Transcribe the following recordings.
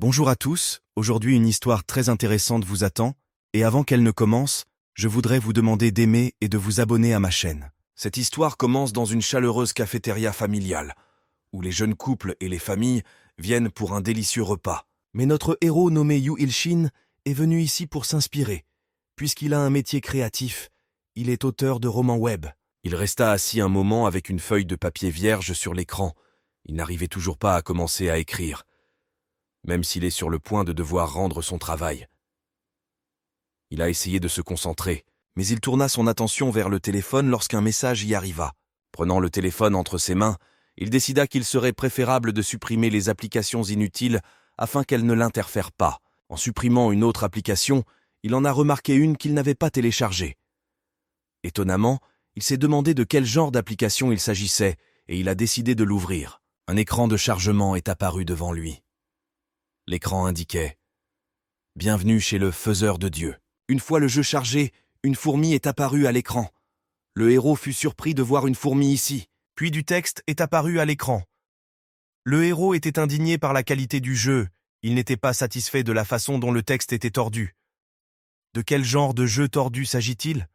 Bonjour à tous, aujourd'hui une histoire très intéressante vous attend, et avant qu'elle ne commence, je voudrais vous demander d'aimer et de vous abonner à ma chaîne. Cette histoire commence dans une chaleureuse cafétéria familiale, où les jeunes couples et les familles viennent pour un délicieux repas. Mais notre héros nommé Yu Il-shin est venu ici pour s'inspirer, puisqu'il a un métier créatif, il est auteur de romans web. Il resta assis un moment avec une feuille de papier vierge sur l'écran, il n'arrivait toujours pas à commencer à écrire, même s'il est sur le point de devoir rendre son travail. Il a essayé de se concentrer, mais il tourna son attention vers le téléphone lorsqu'un message y arriva. Prenant le téléphone entre ses mains, il décida qu'il serait préférable de supprimer les applications inutiles afin qu'elles ne l'interfèrent pas. En supprimant une autre application, il en a remarqué une qu'il n'avait pas téléchargée. Étonnamment, il s'est demandé de quel genre d'application il s'agissait et il a décidé de l'ouvrir. Un écran de chargement est apparu devant lui. L'écran indiquait « Bienvenue chez le faiseur de Dieu ». Une fois le jeu chargé, une fourmi est apparue à l'écran. Le héros fut surpris de voir une fourmi ici. Puis du texte est apparu à l'écran. Le héros était indigné par la qualité du jeu. Il n'était pas satisfait de la façon dont le texte était tordu. De quel genre de jeu tordu s'agit-il ?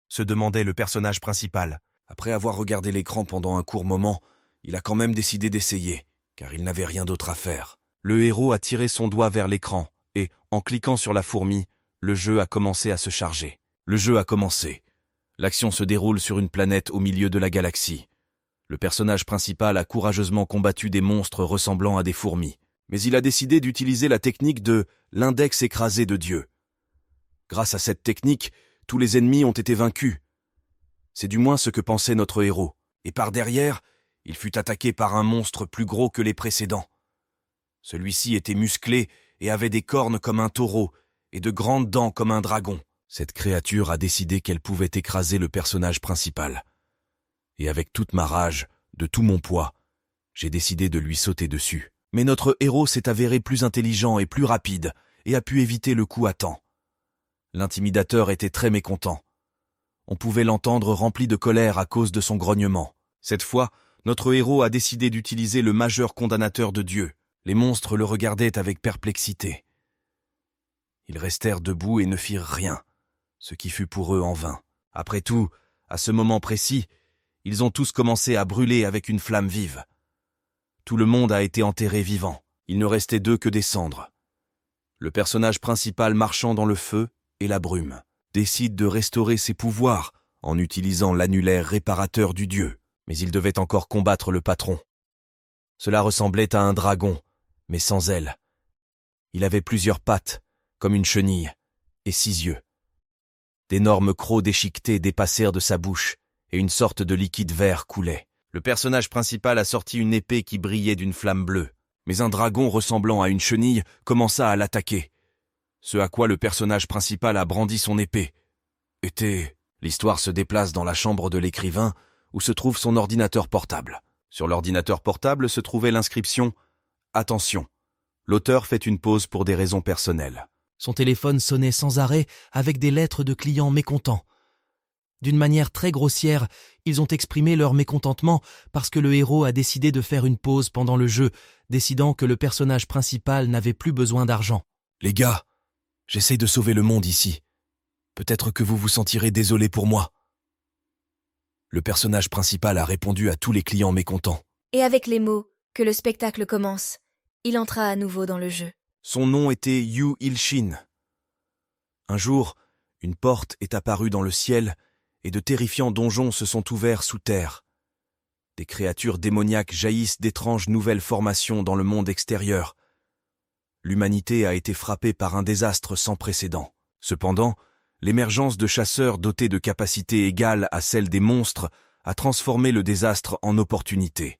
Se demandait le personnage principal. Après avoir regardé l'écran pendant un court moment, il a quand même décidé d'essayer, car il n'avait rien d'autre à faire. Le héros a tiré son doigt vers l'écran et, en cliquant sur la fourmi, le jeu a commencé à se charger. Le jeu a commencé. L'action se déroule sur une planète au milieu de la galaxie. Le personnage principal a courageusement combattu des monstres ressemblant à des fourmis, mais il a décidé d'utiliser la technique de l'index écrasé de Dieu. Grâce à cette technique, tous les ennemis ont été vaincus. C'est du moins ce que pensait notre héros. Et par derrière, il fut attaqué par un monstre plus gros que les précédents. Celui-ci était musclé et avait des cornes comme un taureau et de grandes dents comme un dragon. Cette créature a décidé qu'elle pouvait écraser le personnage principal. Et avec toute ma rage, de tout mon poids, j'ai décidé de lui sauter dessus. Mais notre héros s'est avéré plus intelligent et plus rapide et a pu éviter le coup à temps. L'intimidateur était très mécontent. On pouvait l'entendre rempli de colère à cause de son grognement. Cette fois, notre héros a décidé d'utiliser le majeur condamnateur de Dieu. Les monstres le regardaient avec perplexité. Ils restèrent debout et ne firent rien, ce qui fut pour eux en vain. Après tout, à ce moment précis, ils ont tous commencé à brûler avec une flamme vive. Tout le monde a été enterré vivant. Il ne restait d'eux que des cendres. Le personnage principal marchant dans le feu et la brume décide de restaurer ses pouvoirs en utilisant l'annulaire réparateur du dieu. Mais il devait encore combattre le patron. Cela ressemblait à un dragon, mais sans ailes. Il avait plusieurs pattes, comme une chenille, et 6 yeux. D'énormes crocs déchiquetés dépassèrent de sa bouche, et une sorte de liquide vert coulait. Le personnage principal a sorti une épée qui brillait d'une flamme bleue, mais un dragon ressemblant à une chenille commença à l'attaquer. Ce à quoi le personnage principal a brandi son épée. L'histoire se déplace dans la chambre de l'écrivain, où se trouve son ordinateur portable. Sur l'ordinateur portable se trouvait l'inscription « Attention, l'auteur fait une pause pour des raisons personnelles ». Son téléphone sonnait sans arrêt avec des lettres de clients mécontents. D'une manière très grossière, ils ont exprimé leur mécontentement parce que le héros a décidé de faire une pause pendant le jeu, décidant que le personnage principal n'avait plus besoin d'argent. « Les gars, j'essaie de sauver le monde ici. Peut-être que vous vous sentirez désolé pour moi. » Le personnage principal a répondu à tous les clients mécontents. Et avec les mots « que le spectacle commence », il entra à nouveau dans le jeu. Son nom était Yu Il-shin. Un jour, une porte est apparue dans le ciel et de terrifiants donjons se sont ouverts sous terre. Des créatures démoniaques jaillissent d'étranges nouvelles formations dans le monde extérieur. L'humanité a été frappée par un désastre sans précédent. Cependant, l'émergence de chasseurs dotés de capacités égales à celles des monstres a transformé le désastre en opportunité.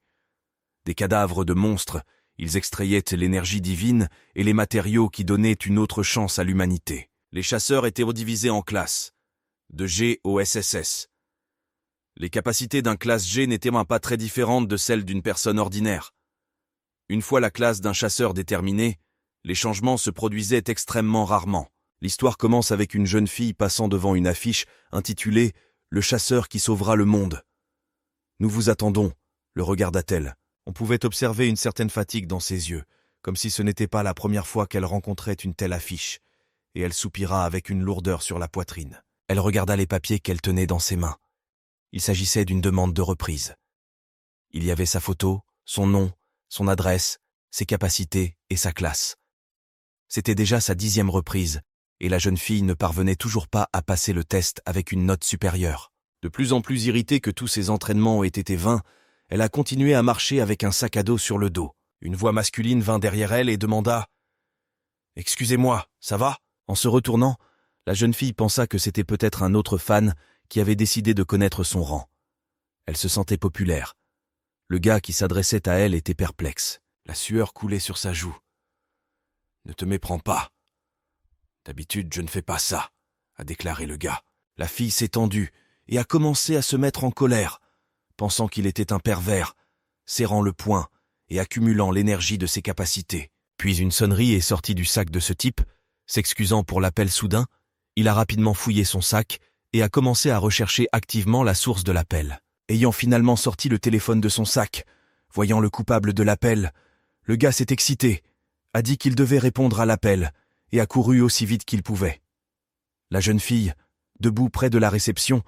Des cadavres de monstres, ils extrayaient l'énergie divine et les matériaux qui donnaient une autre chance à l'humanité. Les chasseurs étaient redivisés en classes, de G au SSS. Les capacités d'un classe G n'étaient pas très différentes de celles d'une personne ordinaire. Une fois la classe d'un chasseur déterminée, les changements se produisaient extrêmement rarement. L'histoire commence avec une jeune fille passant devant une affiche intitulée « Le chasseur qui sauvera le monde ». « Nous vous attendons », le regarda-t-elle. On pouvait observer une certaine fatigue dans ses yeux, comme si ce n'était pas la première fois qu'elle rencontrait une telle affiche, et elle soupira avec une lourdeur sur la poitrine. Elle regarda les papiers qu'elle tenait dans ses mains. Il s'agissait d'une demande de reprise. Il y avait sa photo, son nom, son adresse, ses capacités et sa classe. C'était déjà sa 10e reprise, et la jeune fille ne parvenait toujours pas à passer le test avec une note supérieure. De plus en plus irritée que tous ses entraînements aient été vains, elle a continué à marcher avec un sac à dos sur le dos. Une voix masculine vint derrière elle et demanda « Excusez-moi, ça va ?» En se retournant, la jeune fille pensa que c'était peut-être un autre fan qui avait décidé de connaître son rang. Elle se sentait populaire. Le gars qui s'adressait à elle était perplexe. La sueur coulait sur sa joue. « Ne te méprends pas. D'habitude, je ne fais pas ça, » a déclaré le gars. La fille s'est tendue et a commencé à se mettre en colère, pensant qu'il était un pervers, serrant le poing et accumulant l'énergie de ses capacités. Puis une sonnerie est sortie du sac de ce type. S'excusant pour l'appel soudain, il a rapidement fouillé son sac et a commencé à rechercher activement la source de l'appel. Ayant finalement sorti le téléphone de son sac, voyant le coupable de l'appel, le gars s'est excité, a dit qu'il devait répondre à l'appel et a couru aussi vite qu'il pouvait. La jeune fille, debout près de la réception,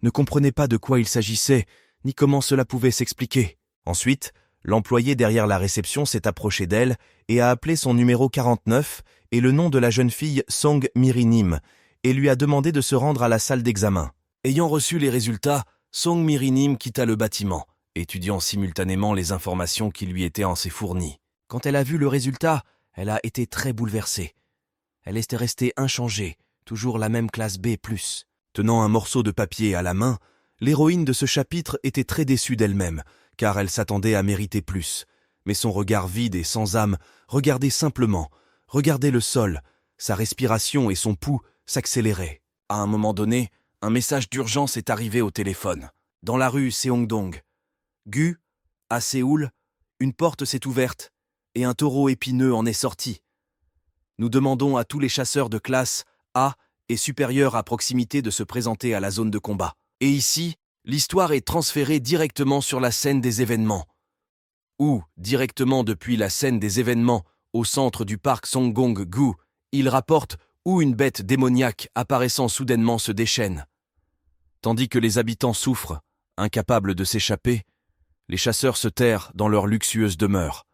ne comprenait pas de quoi il s'agissait ni comment cela pouvait s'expliquer. Ensuite, l'employé derrière la réception s'est approché d'elle et a appelé son numéro 49 et le nom de la jeune fille Song Miri-Nim et lui a demandé de se rendre à la salle d'examen. Ayant reçu les résultats, Song Miri-Nim quitta le bâtiment, étudiant simultanément les informations qui lui étaient ainsi fournies. Quand elle a vu le résultat, elle a été très bouleversée. Elle était restée inchangée, toujours la même classe B+. Tenant un morceau de papier à la main, l'héroïne de ce chapitre était très déçue d'elle-même, car elle s'attendait à mériter plus. Mais son regard vide et sans âme regardait simplement, regardait le sol, sa respiration et son pouls s'accéléraient. À un moment donné, un message d'urgence est arrivé au téléphone. Dans la rue Seongdong, Gu, à Séoul, une porte s'est ouverte et un taureau épineux en est sorti. Nous demandons à tous les chasseurs de classe A et supérieurs à proximité de se présenter à la zone de combat. Et ici, l'histoire est transférée directement sur la scène des événements. Ou, directement depuis la scène des événements, au centre du parc Songgong-gu, il rapporte où une bête démoniaque apparaissant soudainement se déchaîne. Tandis que les habitants souffrent, incapables de s'échapper, les chasseurs se terrent dans leur luxueuse demeure.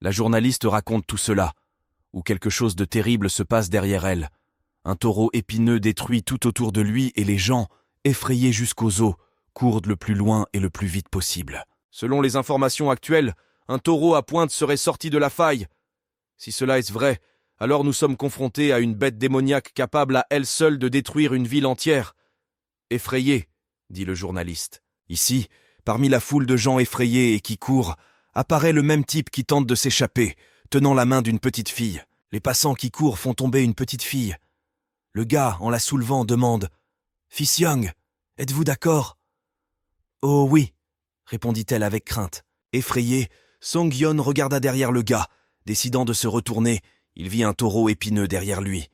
La journaliste raconte tout cela, où quelque chose de terrible se passe derrière elle. Un taureau épineux détruit tout autour de lui et les gens, effrayés jusqu'aux os, courent le plus loin et le plus vite possible. Selon les informations actuelles, un taureau à pointe serait sorti de la faille. Si cela est vrai, alors nous sommes confrontés à une bête démoniaque capable à elle seule de détruire une ville entière. Effrayé, dit le journaliste. Ici, parmi la foule de gens effrayés et qui courent, apparaît le même type qui tente de s'échapper, tenant la main d'une petite fille. Les passants qui courent font tomber une petite fille. Le gars, en la soulevant, demande « Fils Young, êtes-vous d'accord ?»« Oh oui », répondit-elle avec crainte. Effrayé, Song Yeon regarda derrière le gars. Décidant de se retourner, il vit un taureau épineux derrière lui.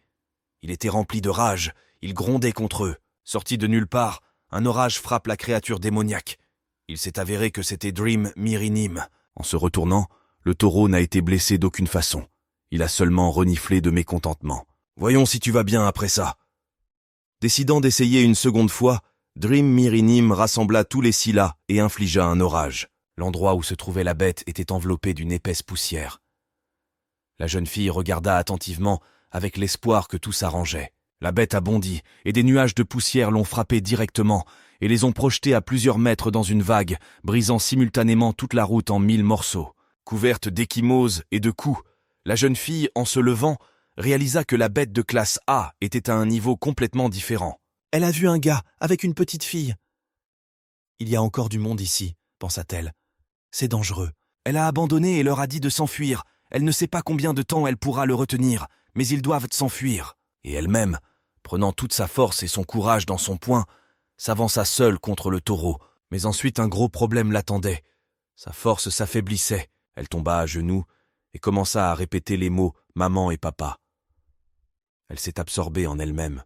Il était rempli de rage, il grondait contre eux. Sorti de nulle part, un orage frappe la créature démoniaque. Il s'est avéré que c'était Dream Miri-Nim. En se retournant, le taureau n'a été blessé d'aucune façon. Il a seulement reniflé de mécontentement. Voyons si tu vas bien après ça. Décidant d'essayer une seconde fois, Dream Miri-Nim rassembla tous les Scylla et infligea un orage. L'endroit où se trouvait la bête était enveloppé d'une épaisse poussière. La jeune fille regarda attentivement, avec l'espoir que tout s'arrangeait. La bête a bondi, et des nuages de poussière l'ont frappée directement, et les ont projetés à plusieurs mètres dans une vague, brisant simultanément toute la route en 1000 morceaux. Couverte d'échymoses et de coups, la jeune fille, en se levant, réalisa que la bête de classe A était à un niveau complètement différent. Elle a vu un gars avec une petite fille. « Il y a encore du monde ici, » pensa-t-elle. « C'est dangereux. » Elle a abandonné et leur a dit de s'enfuir. Elle ne sait pas combien de temps elle pourra le retenir, mais ils doivent s'enfuir. Et elle-même, prenant toute sa force et son courage dans son poing, s'avança seule contre le taureau. Mais ensuite un gros problème l'attendait. Sa force s'affaiblissait. Elle tomba à genoux et commença à répéter les mots « maman » et « papa ». Elle s'est absorbée en elle-même.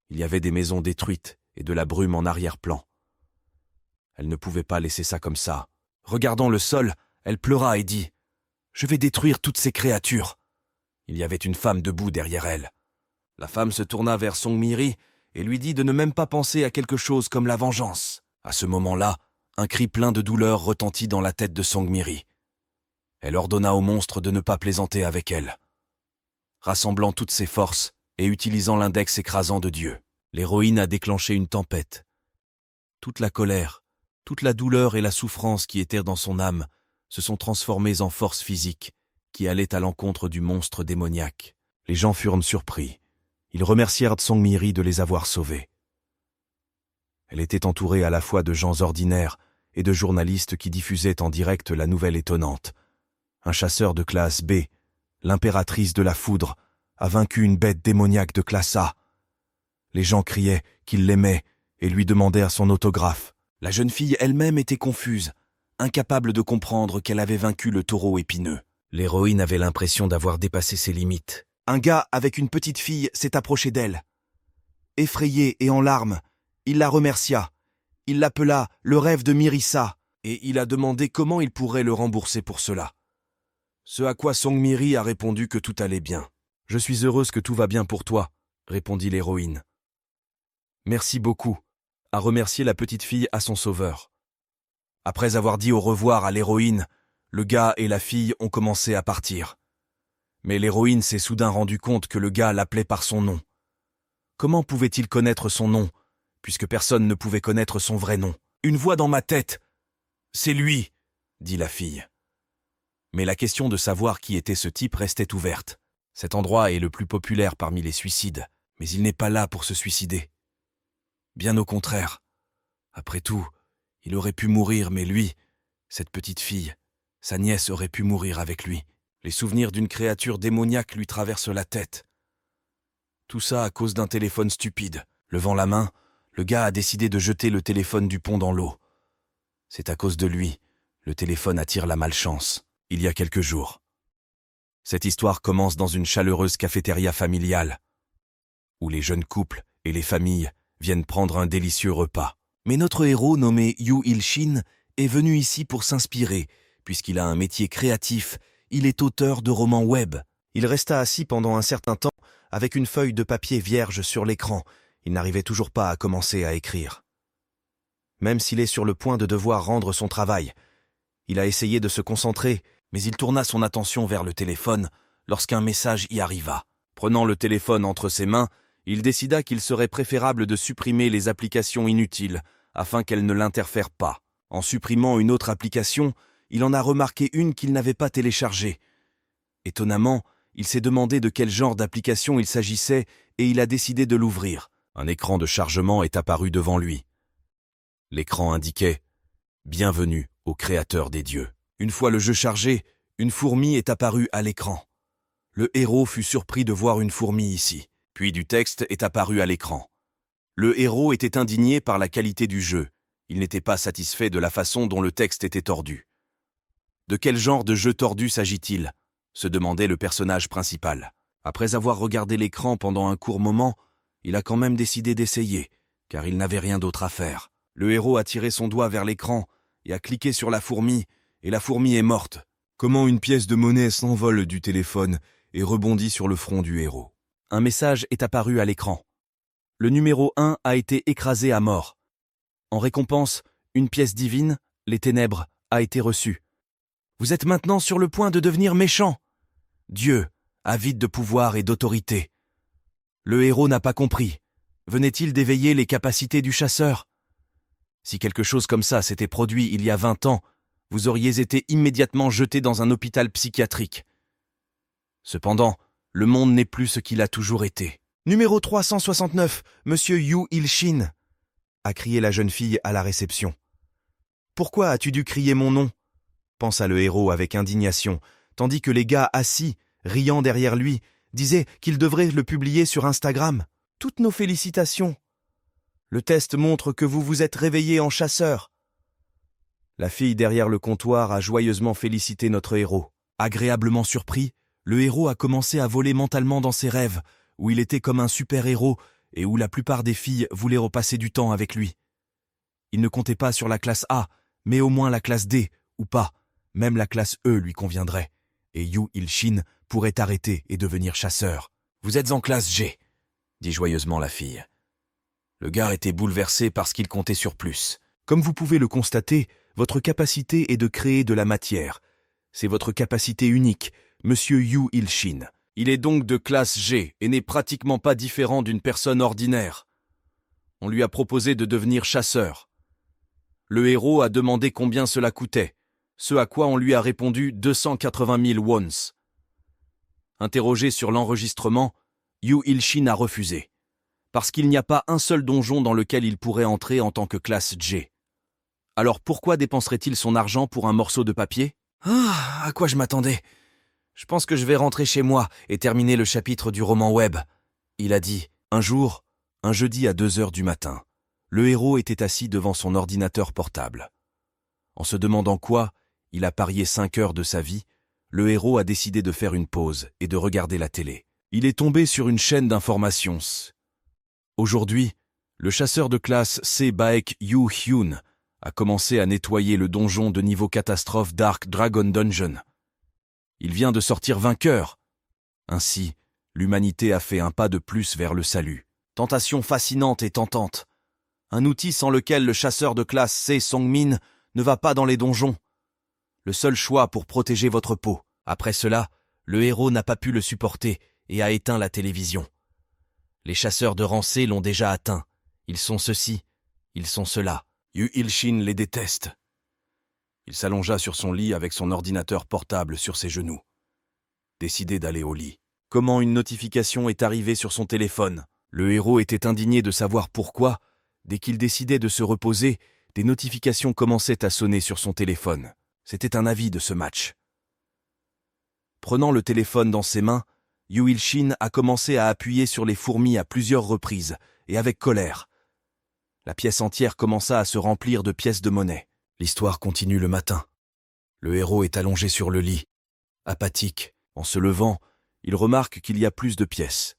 Il y avait des maisons détruites et de la brume en arrière-plan. Elle ne pouvait pas laisser ça comme ça. Regardant le sol, elle pleura et dit Je vais détruire toutes ces créatures. » Il y avait une femme debout derrière elle. La femme se tourna vers Song-mi-ri et lui dit de ne même pas penser à quelque chose comme la vengeance. À ce moment-là, un cri plein de douleur retentit dans la tête de Song-mi-ri. Elle ordonna au monstre de ne pas plaisanter avec elle. Rassemblant toutes ses forces et utilisant l'index écrasant de Dieu, l'héroïne a déclenché une tempête. Toute la colère, toute la douleur et la souffrance qui étaient dans son âme se sont transformées en force physique qui allait à l'encontre du monstre démoniaque. Les gens furent surpris. Ils remercièrent Song-mi-ri de les avoir sauvés. Elle était entourée à la fois de gens ordinaires et de journalistes qui diffusaient en direct la nouvelle étonnante. Un chasseur de classe B, l'impératrice de la foudre, a vaincu une bête démoniaque de classe A. Les gens criaient qu'ils l'aimaient et lui demandèrent son autographe. La jeune fille elle-même était confuse, incapable de comprendre qu'elle avait vaincu le taureau épineux. L'héroïne avait l'impression d'avoir dépassé ses limites. Un gars avec une petite fille s'est approché d'elle. Effrayé et en larmes, il la remercia. Il l'appela le rêve de Mirissa et il a demandé comment il pourrait le rembourser pour cela. Ce à quoi Song-mi-ri a répondu que tout allait bien. « Je suis heureuse que tout va bien pour toi », répondit l'héroïne. « Merci beaucoup », a remercié la petite fille à son sauveur. Après avoir dit au revoir à l'héroïne, le gars et la fille ont commencé à partir. Mais l'héroïne s'est soudain rendu compte que le gars l'appelait par son nom. Comment pouvait-il connaître son nom, puisque personne ne pouvait connaître son vrai nom? « Une voix dans ma tête. C'est lui, » dit la fille. Mais la question de savoir qui était ce type restait ouverte. Cet endroit est le plus populaire parmi les suicides, mais il n'est pas là pour se suicider. Bien au contraire. Après tout, il aurait pu mourir, mais lui, cette petite fille, sa nièce aurait pu mourir avec lui. Les souvenirs d'une créature démoniaque lui traversent la tête. Tout ça à cause d'un téléphone stupide. Levant la main, le gars a décidé de jeter le téléphone du pont dans l'eau. C'est à cause de lui, le téléphone attire la malchance. Il y a quelques jours. Cette histoire commence dans une chaleureuse cafétéria familiale, où les jeunes couples et les familles viennent prendre un délicieux repas. Mais notre héros nommé Yu Il-shin est venu ici pour s'inspirer, puisqu'il a un métier créatif, il est auteur de romans web. Il resta assis pendant un certain temps, avec une feuille de papier vierge sur l'écran. Il n'arrivait toujours pas à commencer à écrire. Même s'il est sur le point de devoir rendre son travail, il a essayé de se concentrer, mais il tourna son attention vers le téléphone lorsqu'un message y arriva. Prenant le téléphone entre ses mains, il décida qu'il serait préférable de supprimer les applications inutiles afin qu'elles ne l'interfèrent pas. En supprimant une autre application, il en a remarqué une qu'il n'avait pas téléchargée. Étonnamment, il s'est demandé de quel genre d'application il s'agissait et il a décidé de l'ouvrir. Un écran de chargement est apparu devant lui. L'écran indiquait « Bienvenue au Créateur des dieux ». Une fois le jeu chargé, une fourmi est apparue à l'écran. Le héros fut surpris de voir une fourmi ici. Puis du texte est apparu à l'écran. Le héros était indigné par la qualité du jeu. Il n'était pas satisfait de la façon dont le texte était tordu. De quel genre de jeu tordu s'agit-il ? Se demandait le personnage principal. Après avoir regardé l'écran pendant un court moment, il a quand même décidé d'essayer, car il n'avait rien d'autre à faire. Le héros a tiré son doigt vers l'écran et a cliqué sur la fourmi, et la fourmi est morte. Comment une pièce de monnaie s'envole du téléphone et rebondit sur le front du héros. Un message est apparu à l'écran. Le numéro 1 a été écrasé à mort. En récompense, une pièce divine, les ténèbres, a été reçue. Vous êtes maintenant sur le point de devenir méchant. Dieu, avide de pouvoir et d'autorité. Le héros n'a pas compris. Venait-il d'éveiller les capacités du chasseur ? Si quelque chose comme ça s'était produit il y a 20 ans, vous auriez été immédiatement jeté dans un hôpital psychiatrique. Cependant, le monde n'est plus ce qu'il a toujours été. Numéro 369, Monsieur Yu Il-shin, a crié la jeune fille à la réception. Pourquoi as-tu dû crier mon nom ? Pensa le héros avec indignation, tandis que les gars assis, riant derrière lui, disaient qu'il devrait le publier sur Instagram. Toutes nos félicitations. Le test montre que vous vous êtes réveillé en chasseur. La fille derrière le comptoir a joyeusement félicité notre héros. Agréablement surpris, le héros a commencé à voler mentalement dans ses rêves, où il était comme un super-héros et où la plupart des filles voulaient repasser du temps avec lui. Il ne comptait pas sur la classe A, mais au moins la classe D, ou pas, même la classe E lui conviendrait. et Yu Il-shin pourrait arrêter et devenir chasseur. « Vous êtes en classe G », dit joyeusement la fille. Le gars était bouleversé parce qu'il comptait sur plus. Comme vous pouvez le constater, votre capacité est de créer de la matière. C'est votre capacité unique, monsieur Yu Il-shin. Il est donc de classe G et n'est pratiquement pas différent d'une personne ordinaire. On lui a proposé de devenir chasseur. Le héros a demandé combien cela coûtait, ce à quoi on lui a répondu 280 000 wons. Interrogé sur l'enregistrement, Yu Il-shin a refusé, parce qu'il n'y a pas un seul donjon dans lequel il pourrait entrer en tant que classe G. Alors pourquoi dépenserait-il son argent pour un morceau de papier? Ah, à quoi je m'attendais? Je pense que je vais rentrer chez moi et terminer le chapitre du roman web. Il a dit. Un jour, un jeudi à 2 heures du matin, le héros était assis devant son ordinateur portable. En se demandant quoi, il a parié 5 heures de sa vie, le héros a décidé de faire une pause et de regarder la télé. Il est tombé sur une chaîne d'informations. Aujourd'hui, le chasseur de classe C. Baek Yu-hyun a commencé à nettoyer le donjon de niveau catastrophe Dark Dragon Dungeon. Il vient de sortir vainqueur. Ainsi, l'humanité a fait un pas de plus vers le salut. Tentation fascinante et tentante. Un outil sans lequel le chasseur de classe C. Songmin ne va pas dans les donjons. Le seul choix pour protéger votre peau. Après cela, le héros n'a pas pu le supporter et a éteint la télévision. Les chasseurs de rang C l'ont déjà atteint. Ils sont ceci, ils sont cela. Yu Il-shin les déteste. Il s'allongea sur son lit avec son ordinateur portable sur ses genoux. Décidé d'aller au lit. Comment une notification est arrivée sur son téléphone? Le héros était indigné de savoir pourquoi, dès qu'il décidait de se reposer, des notifications commençaient à sonner sur son téléphone. C'était un avis de ce match. Prenant le téléphone dans ses mains, Yu Il-shin a commencé à appuyer sur les fourmis à plusieurs reprises, et avec colère. La pièce entière commença à se remplir de pièces de monnaie. L'histoire continue le matin. Le héros est allongé sur le lit. Apathique, en se levant, il remarque qu'il y a plus de pièces.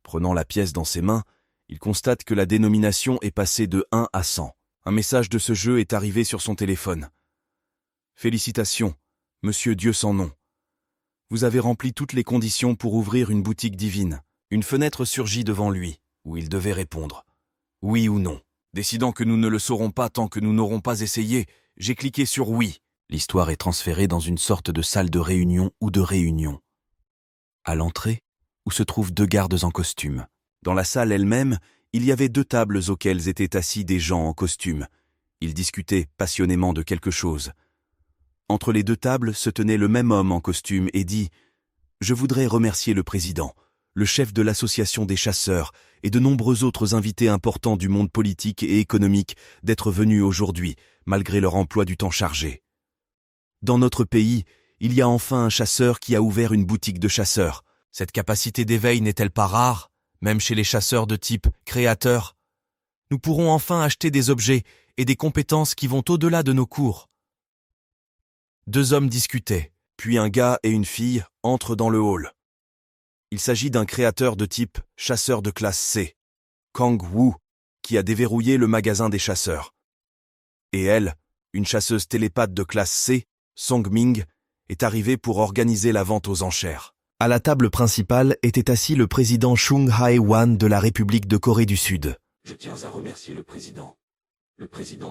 Prenant la pièce dans ses mains, il constate que la dénomination est passée de 1 à 100. Un message de ce jeu est arrivé sur son téléphone. Félicitations, monsieur Dieu sans nom. Vous avez rempli toutes les conditions pour ouvrir une boutique divine. Une fenêtre surgit devant lui, où il devait répondre. Oui ou non. Décidant que nous ne le saurons pas tant que nous n'aurons pas essayé, j'ai cliqué sur oui. L'histoire est transférée dans une sorte de salle de réunion ou de réunion. À l'entrée, où se trouvent 2 gardes en costume. Dans la salle elle-même, il y avait 2 tables auxquelles étaient assis des gens en costume. Ils discutaient passionnément de quelque chose. Entre les 2 tables se tenait le même homme en costume et dit « Je voudrais remercier le président, le chef de l'association des chasseurs et de nombreux autres invités importants du monde politique et économique d'être venus aujourd'hui, malgré leur emploi du temps chargé. Dans notre pays, il y a enfin un chasseur qui a ouvert une boutique de chasseurs. Cette capacité d'éveil n'est-elle pas rare, même chez les chasseurs de type créateur? Nous pourrons enfin acheter des objets et des compétences qui vont au-delà de nos cours. » 2 hommes discutaient, puis un gars et une fille entrent dans le hall. Il s'agit d'un créateur de type chasseur de classe C, Kang Woo, qui a déverrouillé le magasin des chasseurs. Et elle, une chasseuse télépathe de classe C, Song Ming, est arrivée pour organiser la vente aux enchères. À la table principale était assis le président Chung Hae-wan de la République de Corée du Sud. Je tiens à remercier le président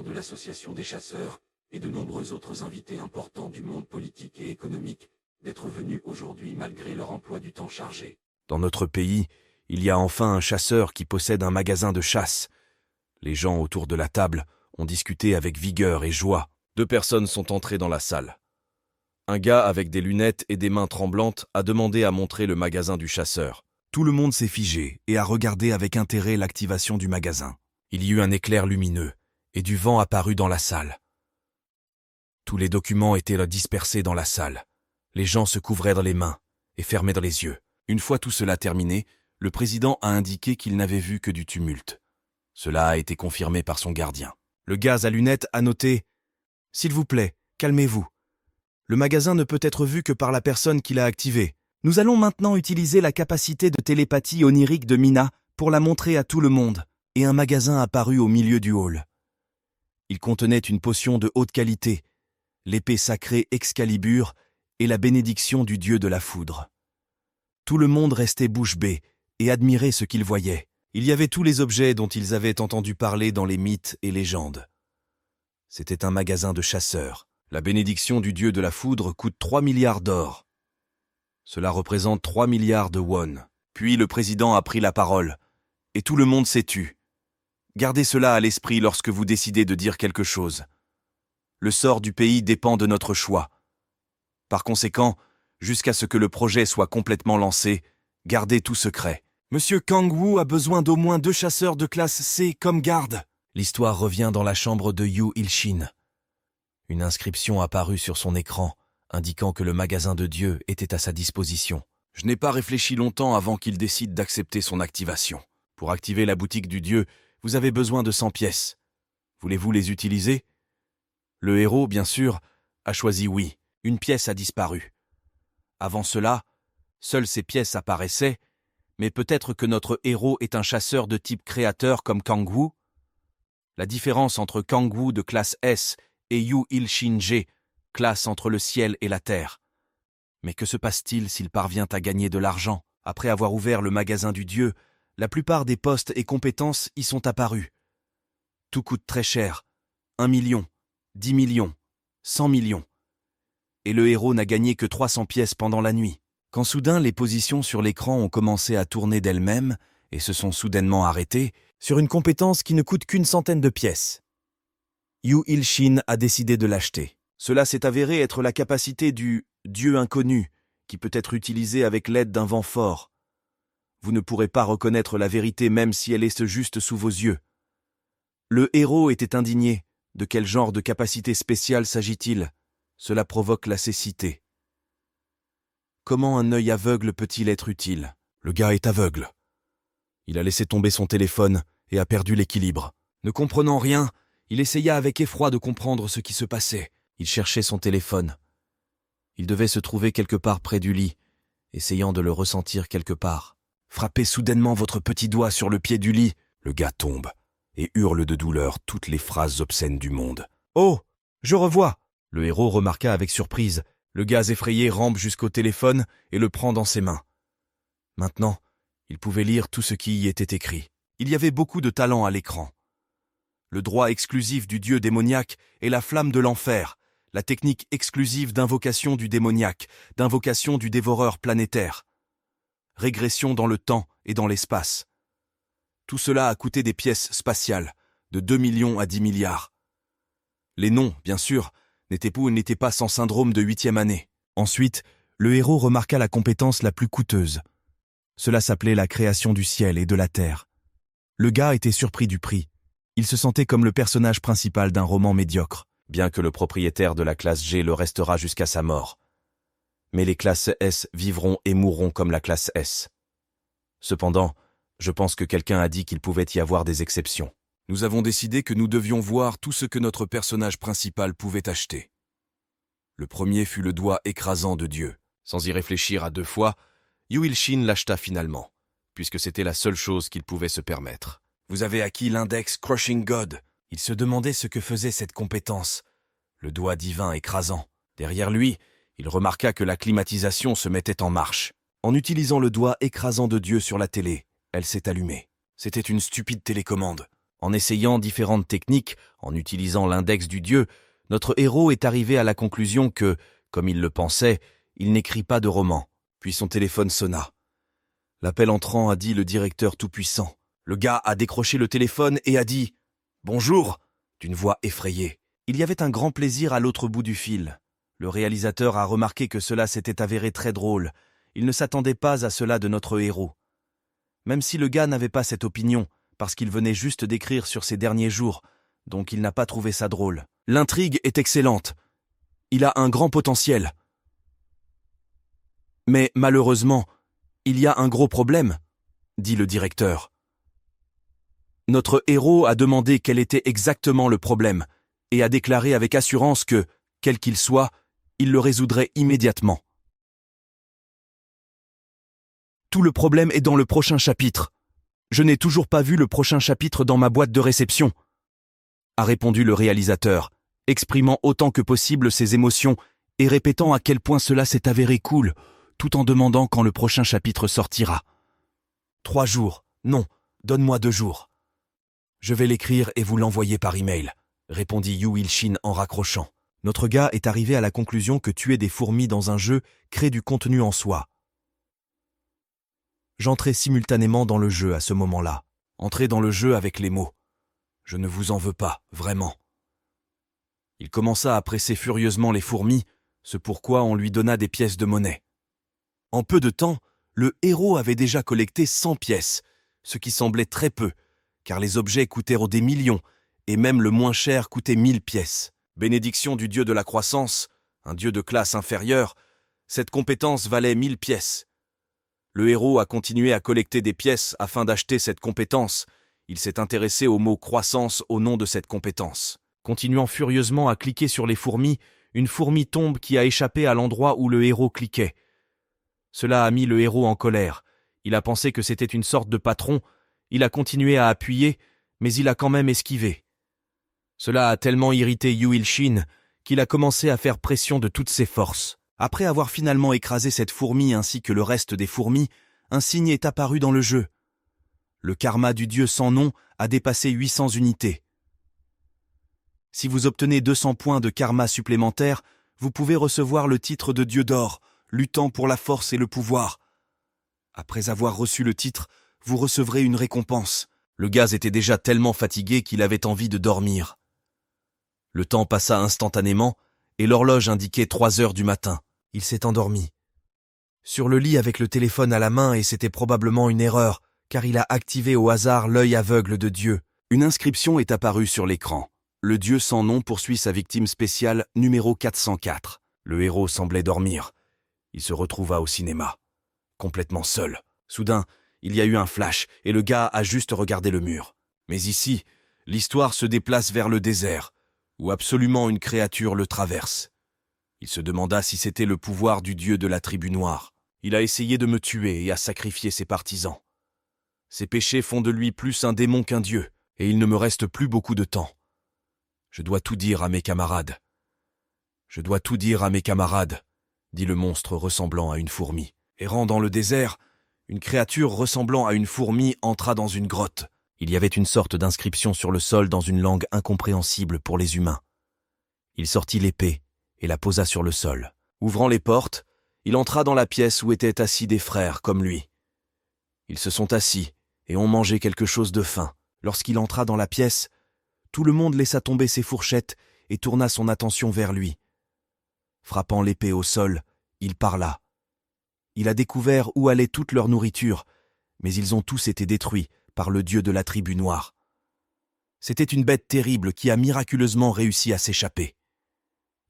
de l'association des chasseurs et de nombreux autres invités importants du monde politique et économique d'être venus aujourd'hui malgré leur emploi du temps chargé. Dans notre pays, il y a enfin un chasseur qui possède un magasin de chasse. Les gens autour de la table ont discuté avec vigueur et joie. 2 personnes sont entrées dans la salle. Un gars avec des lunettes et des mains tremblantes a demandé à montrer le magasin du chasseur. Tout le monde s'est figé et a regardé avec intérêt l'activation du magasin. Il y eut un éclair lumineux et du vent apparut dans la salle. Tous les documents étaient là dispersés dans la salle. Les gens se couvraient dans les mains et fermaient dans les yeux. Une fois tout cela terminé, le président a indiqué qu'il n'avait vu que du tumulte. Cela a été confirmé par son gardien. Le gars à lunettes a noté « S'il vous plaît, calmez-vous. Le magasin ne peut être vu que par la personne qui l'a activé. Nous allons maintenant utiliser la capacité de télépathie onirique de Mina pour la montrer à tout le monde. » Et un magasin apparut au milieu du hall. Il contenait une potion de haute qualité, l'épée sacrée Excalibur et la bénédiction du dieu de la foudre. Tout le monde restait bouche bée et admirait ce qu'il voyait. Il y avait tous les objets dont ils avaient entendu parler dans les mythes et légendes. C'était un magasin de chasseurs. La bénédiction du dieu de la foudre coûte 3 milliards d'or. Cela représente 3 milliards de won. Puis le président a pris la parole, et tout le monde s'est tu. Gardez cela à l'esprit lorsque vous décidez de dire quelque chose. Le sort du pays dépend de notre choix. Par conséquent, jusqu'à ce que le projet soit complètement lancé, gardez tout secret. Monsieur Kang-woo a besoin d'au moins 2 chasseurs de classe C comme garde. L'histoire revient dans la chambre de Yu Il-shin. Une inscription apparut sur son écran, indiquant que le magasin de Dieu était à sa disposition. Je n'ai pas réfléchi longtemps avant qu'il décide d'accepter son activation. Pour activer la boutique du Dieu, vous avez besoin de 100 pièces. Voulez-vous les utiliser? Le héros, bien sûr, a choisi oui. Une pièce a disparu. Avant cela, seules ces pièces apparaissaient, mais peut-être que notre héros est un chasseur de type créateur comme Kang-woo? La différence entre Kang-woo de classe S et Yu Il-shin G, classe entre le ciel et la terre. Mais que se passe-t-il s'il parvient à gagner de l'argent? Après avoir ouvert le magasin du Dieu, la plupart des postes et compétences y sont apparus. Tout coûte très cher. 1 million, 10 millions, 100 millions. Et le héros n'a gagné que 300 pièces pendant la nuit. Quand soudain les positions sur l'écran ont commencé à tourner d'elles-mêmes et se sont soudainement arrêtées sur une compétence qui ne coûte qu'une centaine de pièces. Yu Il-shin a décidé de l'acheter. Cela s'est avéré être la capacité du « Dieu inconnu » qui peut être utilisé avec l'aide d'un vent fort. Vous ne pourrez pas reconnaître la vérité même si elle est juste sous vos yeux. Le héros était indigné. De quel genre de capacité spéciale s'agit-il? Cela provoque la cécité. Comment un œil aveugle peut-il être utile? Le gars est aveugle. Il a laissé tomber son téléphone et a perdu l'équilibre. Ne comprenant rien, il essaya avec effroi de comprendre ce qui se passait. Il cherchait son téléphone. Il devait se trouver quelque part près du lit, essayant de le ressentir quelque part. Frappez soudainement votre petit doigt sur le pied du lit. Le gars tombe et hurle de douleur toutes les phrases obscènes du monde. « Oh, je revois !» Le héros remarqua avec surprise. Le gars effrayé rampe jusqu'au téléphone et le prend dans ses mains. Maintenant, il pouvait lire tout ce qui y était écrit. Il y avait beaucoup de talent à l'écran. Le droit exclusif du dieu démoniaque est la flamme de l'enfer, la technique exclusive d'invocation du démoniaque, d'invocation du dévoreur planétaire. Régression dans le temps et dans l'espace. Tout cela a coûté des pièces spatiales, de 2 millions à 10 milliards. Les noms, bien sûr, n'étaient pas sans syndrome de 8e année. Ensuite, le héros remarqua la compétence la plus coûteuse. Cela s'appelait la création du ciel et de la terre. Le gars était surpris du prix. Il se sentait comme le personnage principal d'un roman médiocre, bien que le propriétaire de la classe G le restera jusqu'à sa mort. Mais les classes S vivront et mourront comme la classe S. Cependant, je pense que quelqu'un a dit qu'il pouvait y avoir des exceptions. Nous avons décidé que nous devions voir tout ce que notre personnage principal pouvait acheter. Le premier fut le doigt écrasant de Dieu. Sans y réfléchir à 2 fois, Yu Il-shin l'acheta finalement, puisque c'était la seule chose qu'il pouvait se permettre. Vous avez acquis l'index Crushing God. Il se demandait ce que faisait cette compétence. Le doigt divin écrasant. Derrière lui, il remarqua que la climatisation se mettait en marche. En utilisant le doigt écrasant de Dieu sur la télé, elle s'est allumée. C'était une stupide télécommande. En essayant différentes techniques, en utilisant l'index du Dieu, notre héros est arrivé à la conclusion que, comme il le pensait, il n'écrit pas de roman. Puis son téléphone sonna. L'appel entrant a dit le directeur tout-puissant. Le gars a décroché le téléphone et a dit « Bonjour » d'une voix effrayée. Il y avait un grand plaisir à l'autre bout du fil. Le réalisateur a remarqué que cela s'était avéré très drôle. Il ne s'attendait pas à cela de notre héros. Même si le gars n'avait pas cette opinion, parce qu'il venait juste d'écrire sur ses derniers jours, donc il n'a pas trouvé ça drôle. L'intrigue est excellente. Il a un grand potentiel. Mais malheureusement, il y a un gros problème, dit le directeur. Notre héros a demandé quel était exactement le problème et a déclaré avec assurance que, quel qu'il soit, il le résoudrait immédiatement. Tout le problème est dans le prochain chapitre. Je n'ai toujours pas vu le prochain chapitre dans ma boîte de réception, a répondu le réalisateur, exprimant autant que possible ses émotions et répétant à quel point cela s'est avéré cool, tout en demandant quand le prochain chapitre sortira. 3 jours, non, donne-moi 2 jours. Je vais l'écrire et vous l'envoyer par email, répondit Yu Il-shin en raccrochant. Notre gars est arrivé à la conclusion que tuer des fourmis dans un jeu crée du contenu en soi. J'entrais simultanément dans le jeu à ce moment-là. Entrez dans le jeu avec les mots. Je ne vous en veux pas, vraiment. Il commença à presser furieusement les fourmis, ce pourquoi on lui donna des pièces de monnaie. En peu de temps, le héros avait déjà collecté 100 pièces, ce qui semblait très peu, car les objets coûtaient des millions, et même le moins cher coûtait 1000 pièces. Bénédiction du dieu de la croissance, un dieu de classe inférieure, cette compétence valait 1000 pièces. Le héros a continué à collecter des pièces afin d'acheter cette compétence. Il s'est intéressé au mot « croissance » au nom de cette compétence. Continuant furieusement à cliquer sur les fourmis, une fourmi tombe qui a échappé à l'endroit où le héros cliquait. Cela a mis le héros en colère. Il a pensé que c'était une sorte de patron. Il a continué à appuyer, mais il a quand même esquivé. Cela a tellement irrité Yu Il-shin qu'il a commencé à faire pression de toutes ses forces. Après avoir finalement écrasé cette fourmi ainsi que le reste des fourmis, un signe est apparu dans le jeu. Le karma du dieu sans nom a dépassé 800 unités. Si vous obtenez 200 points de karma supplémentaires, vous pouvez recevoir le titre de dieu d'or, luttant pour la force et le pouvoir. Après avoir reçu le titre, vous recevrez une récompense. Le gaz était déjà tellement fatigué qu'il avait envie de dormir. Le temps passa instantanément et l'horloge indiquait 3 heures du matin. Il s'est endormi. Sur le lit avec le téléphone à la main et c'était probablement une erreur, car il a activé au hasard l'œil aveugle de Dieu. Une inscription est apparue sur l'écran. Le dieu sans nom poursuit sa victime spéciale numéro 404. Le héros semblait dormir. Il se retrouva au cinéma, complètement seul. Soudain, il y a eu un flash et le gars a juste regardé le mur. Mais ici, l'histoire se déplace vers le désert, où absolument une créature le traverse. Il se demanda si c'était le pouvoir du dieu de la tribu noire. Il a essayé de me tuer et a sacrifié ses partisans. Ses péchés font de lui plus un démon qu'un dieu, et il ne me reste plus beaucoup de temps. Je dois tout dire à mes camarades. Je dois tout dire à mes camarades, dit le monstre ressemblant à une fourmi. Errant dans le désert, une créature ressemblant à une fourmi entra dans une grotte. Il y avait une sorte d'inscription sur le sol dans une langue incompréhensible pour les humains. Il sortit l'épée et la posa sur le sol. Ouvrant les portes, il entra dans la pièce où étaient assis des frères comme lui. Ils se sont assis et ont mangé quelque chose de fin. Lorsqu'il entra dans la pièce, tout le monde laissa tomber ses fourchettes et tourna son attention vers lui. Frappant l'épée au sol, il parla. Il a découvert où allait toute leur nourriture, mais ils ont tous été détruits par le dieu de la tribu noire. C'était une bête terrible qui a miraculeusement réussi à s'échapper.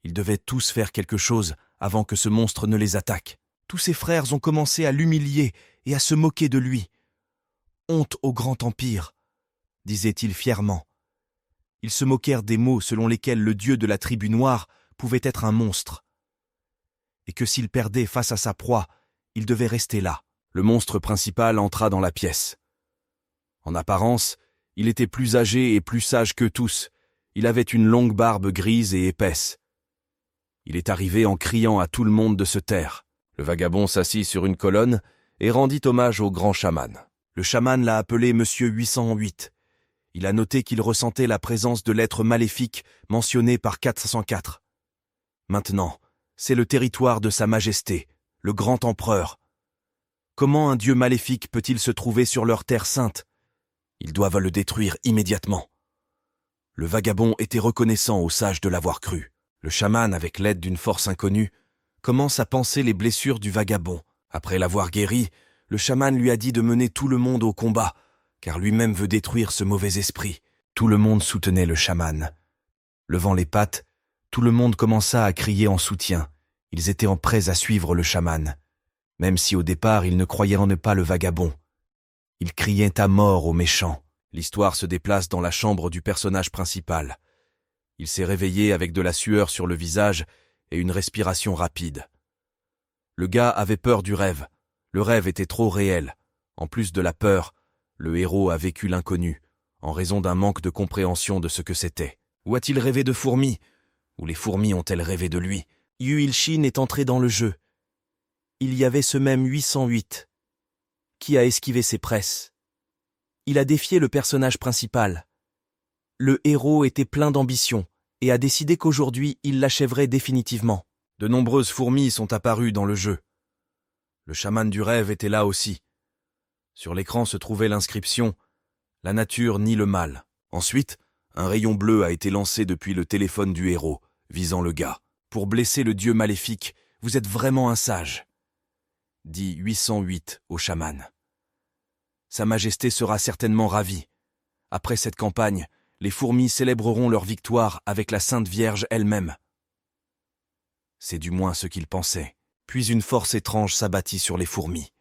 Ils devaient tous faire quelque chose avant que ce monstre ne les attaque. Tous ses frères ont commencé à l'humilier et à se moquer de lui. « Honte au grand empire », disait-il fièrement. Ils se moquèrent des mots selon lesquels le dieu de la tribu noire pouvait être un monstre. Et que s'il perdait face à sa proie, il devait rester là. Le monstre principal entra dans la pièce. En apparence, il était plus âgé et plus sage qu'eux tous. Il avait une longue barbe grise et épaisse. Il est arrivé en criant à tout le monde de se taire. Le vagabond s'assit sur une colonne et rendit hommage au grand chaman. Le chaman l'a appelé Monsieur 808. Il a noté qu'il ressentait la présence de l'être maléfique mentionné par 404. Maintenant, c'est le territoire de Sa Majesté, le grand empereur. Comment un dieu maléfique peut-il se trouver sur leur terre sainte? Ils doivent le détruire immédiatement. Le vagabond était reconnaissant aux sages de l'avoir cru. Le chaman, avec l'aide d'une force inconnue, commence à panser les blessures du vagabond. Après l'avoir guéri, le chaman lui a dit de mener tout le monde au combat, car lui-même veut détruire ce mauvais esprit. Tout le monde soutenait le chaman. Levant les pattes, tout le monde commença à crier en soutien. Ils étaient en prêts à suivre le chaman. Même si au départ ils ne croyaient en pas le vagabond. Ils criaient à mort aux méchants. L'histoire se déplace dans la chambre du personnage principal. Il s'est réveillé avec de la sueur sur le visage et une respiration rapide. Le gars avait peur du rêve. Le rêve était trop réel. En plus de la peur, le héros a vécu l'inconnu, en raison d'un manque de compréhension de ce que c'était. Ou a-t-il rêvé de fourmis? Ou les fourmis ont-elles rêvé de lui? Yu Il-shin est entré dans le jeu. Il y avait ce même 808, qui a esquivé ses presses. Il a défié le personnage principal. Le héros était plein d'ambition et a décidé qu'aujourd'hui il l'achèverait définitivement. De nombreuses fourmis sont apparues dans le jeu. Le chaman du rêve était là aussi. Sur l'écran se trouvait l'inscription « La nature nie le mal ». Ensuite, un rayon bleu a été lancé depuis le téléphone du héros, visant le gars. « Pour blesser le dieu maléfique, vous êtes vraiment un sage », dit 808 au chaman. Sa majesté sera certainement ravie. Après cette campagne, les fourmis célébreront leur victoire avec la Sainte Vierge elle-même. C'est du moins ce qu'il pensait. Puis une force étrange s'abattit sur les fourmis.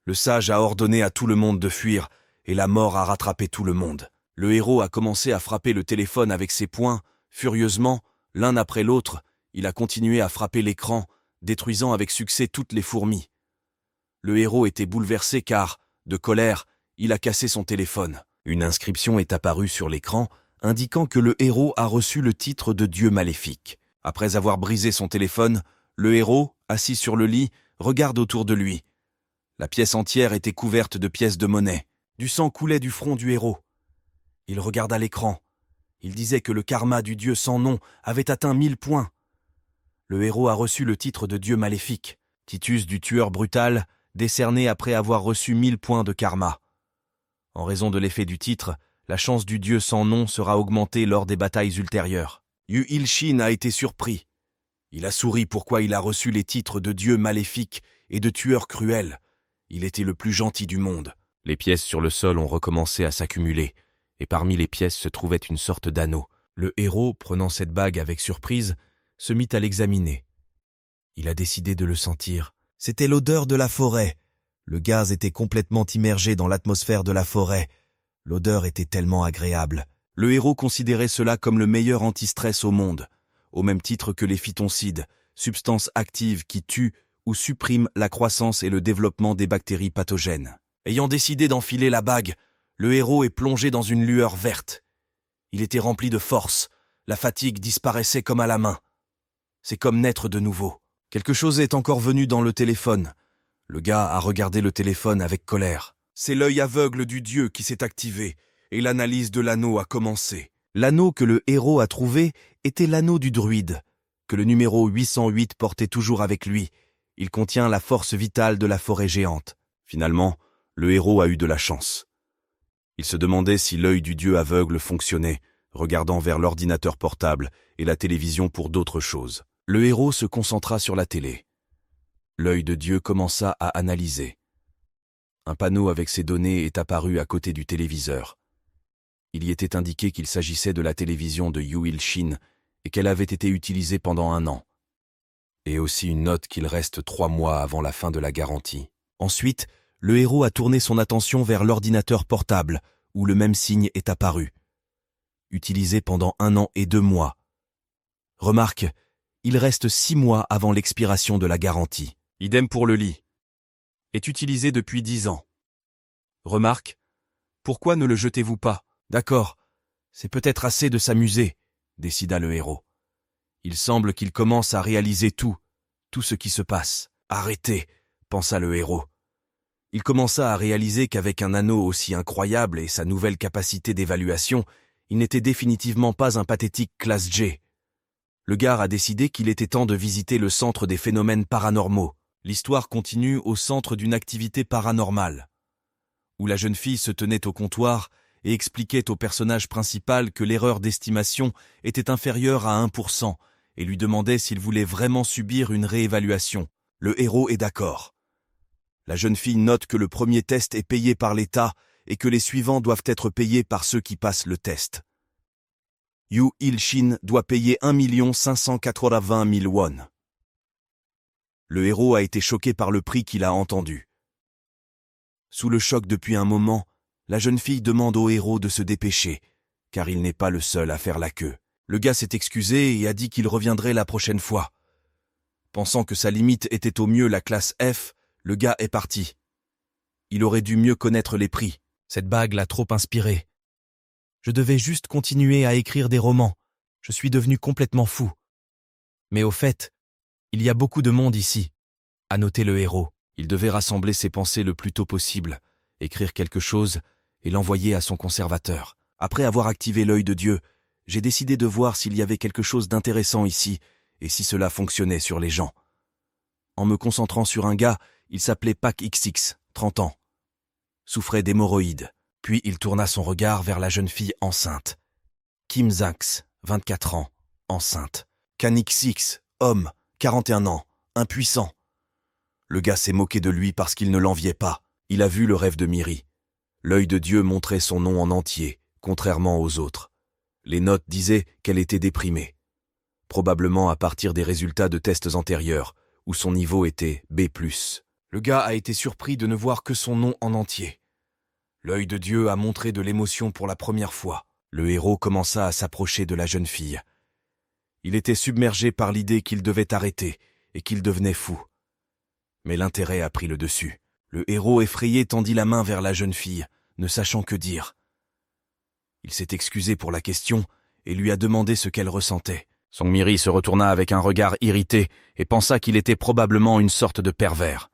Le sage a ordonné à tout le monde de fuir, et la mort a rattrapé tout le monde. Le héros a commencé à frapper le téléphone avec ses poings, furieusement, l'un après l'autre, il a continué à frapper l'écran, détruisant avec succès toutes les fourmis. Le héros était bouleversé car, de colère, il a cassé son téléphone. Une inscription est apparue sur l'écran, indiquant que le héros a reçu le titre de dieu maléfique. Après avoir brisé son téléphone, le héros, assis sur le lit, regarde autour de lui. La pièce entière était couverte de pièces de monnaie. Du sang coulait du front du héros. Il regarda l'écran. Il disait que le karma du dieu sans nom avait atteint 1000 points. Le héros a reçu le titre de dieu maléfique, Titus du tueur brutal, décerné après avoir reçu 1000 points de karma. En raison de l'effet du titre, la chance du dieu sans nom sera augmentée lors des batailles ultérieures. Yu Il-shin a été surpris. Il a souri pourquoi il a reçu les titres de dieu maléfique et de tueur cruel. Il était le plus gentil du monde. Les pièces sur le sol ont recommencé à s'accumuler, et parmi les pièces se trouvait une sorte d'anneau. Le héros, prenant cette bague avec surprise, se mit à l'examiner. Il a décidé de le sentir. C'était l'odeur de la forêt. Le gaz était complètement immergé dans l'atmosphère de la forêt. L'odeur était tellement agréable. Le héros considérait cela comme le meilleur anti-stress au monde, au même titre que les phytoncides, substances actives qui tuent ou suppriment la croissance et le développement des bactéries pathogènes. Ayant décidé d'enfiler la bague, le héros est plongé dans une lueur verte. Il était rempli de force, la fatigue disparaissait comme à la main. C'est comme naître de nouveau. Quelque chose est encore venu dans le téléphone. Le gars a regardé le téléphone avec colère. C'est l'œil aveugle du dieu qui s'est activé, et l'analyse de l'anneau a commencé. L'anneau que le héros a trouvé était l'anneau du druide, que le numéro 808 portait toujours avec lui. Il contient la force vitale de la forêt géante. Finalement, le héros a eu de la chance. Il se demandait si l'œil du dieu aveugle fonctionnait, regardant vers l'ordinateur portable et la télévision pour d'autres choses. Le héros se concentra sur la télé. L'œil de Dieu commença à analyser. Un panneau avec ses données est apparu à côté du téléviseur. Il y était indiqué qu'il s'agissait de la télévision de Yu Il-shin et qu'elle avait été utilisée pendant 1 an. Et aussi une note qu'il reste 3 mois avant la fin de la garantie. Ensuite, le héros a tourné son attention vers l'ordinateur portable, où le même signe est apparu. Utilisé pendant 1 an et 2 mois. Remarque, il reste 6 mois avant l'expiration de la garantie. Idem pour le lit. Est utilisé depuis 10 ans. Remarque, pourquoi ne le jetez-vous pas? D'accord, c'est peut-être assez de s'amuser, décida le héros. Il semble qu'il commence à réaliser tout ce qui se passe. Arrêtez, pensa le héros. Il commença à réaliser qu'avec un anneau aussi incroyable et sa nouvelle capacité d'évaluation, il n'était définitivement pas un pathétique classe G. Le gars a décidé qu'il était temps de visiter le centre des phénomènes paranormaux. L'histoire continue au centre d'une activité paranormale, où la jeune fille se tenait au comptoir et expliquait au personnage principal que l'erreur d'estimation était inférieure à 1% et lui demandait s'il voulait vraiment subir une réévaluation. Le héros est d'accord. La jeune fille note que le premier test est payé par l'État et que les suivants doivent être payés par ceux qui passent le test. Yu Il-shin doit payer 1 580 000 won. Le héros a été choqué par le prix qu'il a entendu. Sous le choc depuis un moment, la jeune fille demande au héros de se dépêcher, car il n'est pas le seul à faire la queue. Le gars s'est excusé et a dit qu'il reviendrait la prochaine fois. Pensant que sa limite était au mieux la classe F, le gars est parti. Il aurait dû mieux connaître les prix. Cette bague l'a trop inspiré. Je devais juste continuer à écrire des romans. Je suis devenu complètement fou. Mais au fait, il y a beaucoup de monde ici, a noté le héros. Il devait rassembler ses pensées le plus tôt possible, écrire quelque chose et l'envoyer à son conservateur. Après avoir activé l'œil de Dieu, j'ai décidé de voir s'il y avait quelque chose d'intéressant ici et si cela fonctionnait sur les gens. En me concentrant sur un gars, il s'appelait Pac XX, 30 ans. Souffrait d'hémorroïdes. Puis il tourna son regard vers la jeune fille enceinte. Kim Zax, 24 ans, enceinte. Kanix, homme, 41 ans, impuissant. Le gars s'est moqué de lui parce qu'il ne l'enviait pas. Il a vu le rêve de Miri. L'œil de Dieu montrait son nom en entier, contrairement aux autres. Les notes disaient qu'elle était déprimée. Probablement à partir des résultats de tests antérieurs, où son niveau était B+. Le gars a été surpris de ne voir que son nom en entier. L'œil de Dieu a montré de l'émotion pour la première fois. Le héros commença à s'approcher de la jeune fille. Il était submergé par l'idée qu'il devait arrêter et qu'il devenait fou. Mais l'intérêt a pris le dessus. Le héros effrayé tendit la main vers la jeune fille, ne sachant que dire. Il s'est excusé pour la question et lui a demandé ce qu'elle ressentait. Son Miri se retourna avec un regard irrité et pensa qu'il était probablement une sorte de pervers.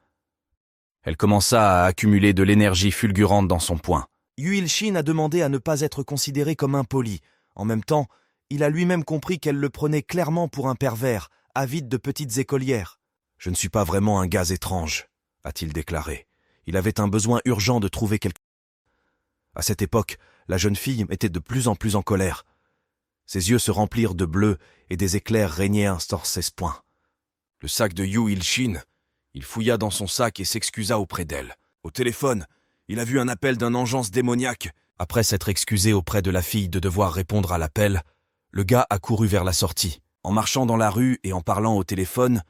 Elle commença à accumuler de l'énergie fulgurante dans son poing. Yu Il-shin a demandé à ne pas être considéré comme impoli. En même temps, il a lui-même compris qu'elle le prenait clairement pour un pervers, avide de petites écolières. « Je ne suis pas vraiment un gars étrange », a-t-il déclaré. Il avait un besoin urgent de trouver quelqu'un. À cette époque, la jeune fille était de plus en plus en colère. Ses yeux se remplirent de bleu et des éclairs régnaient sur ses poings. Le sac de Yu Il-shin. Il fouilla dans son sac et s'excusa auprès d'elle. Au téléphone, il a vu un appel d'un engeance démoniaque. Après s'être excusé auprès de la fille de devoir répondre à l'appel, le gars a couru vers la sortie. En marchant dans la rue et en parlant au téléphone,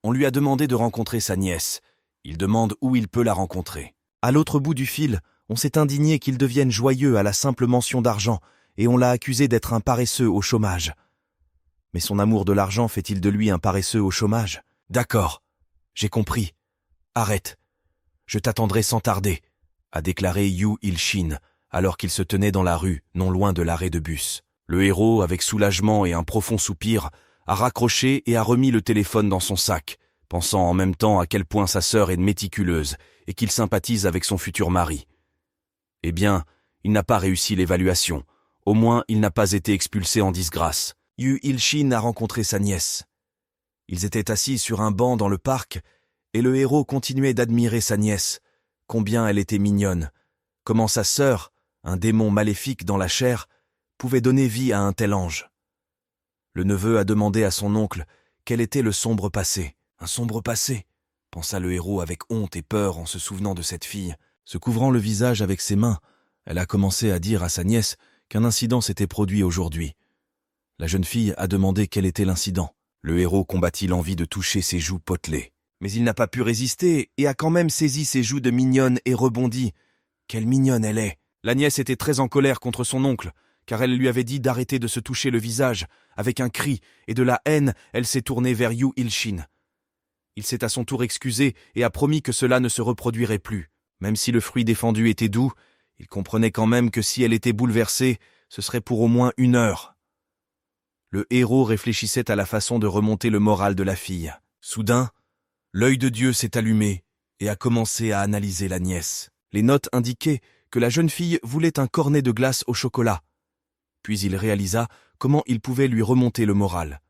on lui a demandé de rencontrer sa nièce. Il demande où il peut la rencontrer. À l'autre bout du fil, on s'est indigné qu'il devienne joyeux à la simple mention d'argent et on l'a accusé d'être un paresseux au chômage. Mais son amour de l'argent fait-il de lui un paresseux au chômage? D'accord, j'ai compris. Arrête. Je t'attendrai sans tarder, a déclaré Yu Il-shin, alors qu'il se tenait dans la rue, non loin de l'arrêt de bus. Le héros, avec soulagement et un profond soupir, a raccroché et a remis le téléphone dans son sac, pensant en même temps à quel point sa sœur est méticuleuse et qu'il sympathise avec son futur mari. Eh bien, il n'a pas réussi l'évaluation. Au moins, il n'a pas été expulsé en disgrâce. Yu Il-shin a rencontré sa nièce. Ils étaient assis sur un banc dans le parc, et le héros continuait d'admirer sa nièce. Combien elle était mignonne. Comment sa sœur, un démon maléfique dans la chair, pouvait donner vie à un tel ange. Le neveu a demandé à son oncle quel était le sombre passé. Un sombre passé, pensa le héros avec honte et peur en se souvenant de cette fille. Se couvrant le visage avec ses mains, elle a commencé à dire à sa nièce qu'un incident s'était produit aujourd'hui. La jeune fille a demandé quel était l'incident. Le héros combattit l'envie de toucher ses joues potelées. Mais il n'a pas pu résister et a quand même saisi ses joues de mignonne et rebondi. Quelle mignonne elle est! La nièce était très en colère contre son oncle, car elle lui avait dit d'arrêter de se toucher le visage. Avec un cri et de la haine, elle s'est tournée vers Yu Il-shin. Il s'est à son tour excusé et a promis que cela ne se reproduirait plus. Même si le fruit défendu était doux, il comprenait quand même que si elle était bouleversée, ce serait pour au moins 1 heure. Le héros réfléchissait à la façon de remonter le moral de la fille. Soudain, l'œil de Dieu s'est allumé et a commencé à analyser la nièce. Les notes indiquaient que la jeune fille voulait un cornet de glace au chocolat. Puis il réalisa comment il pouvait lui remonter le moral.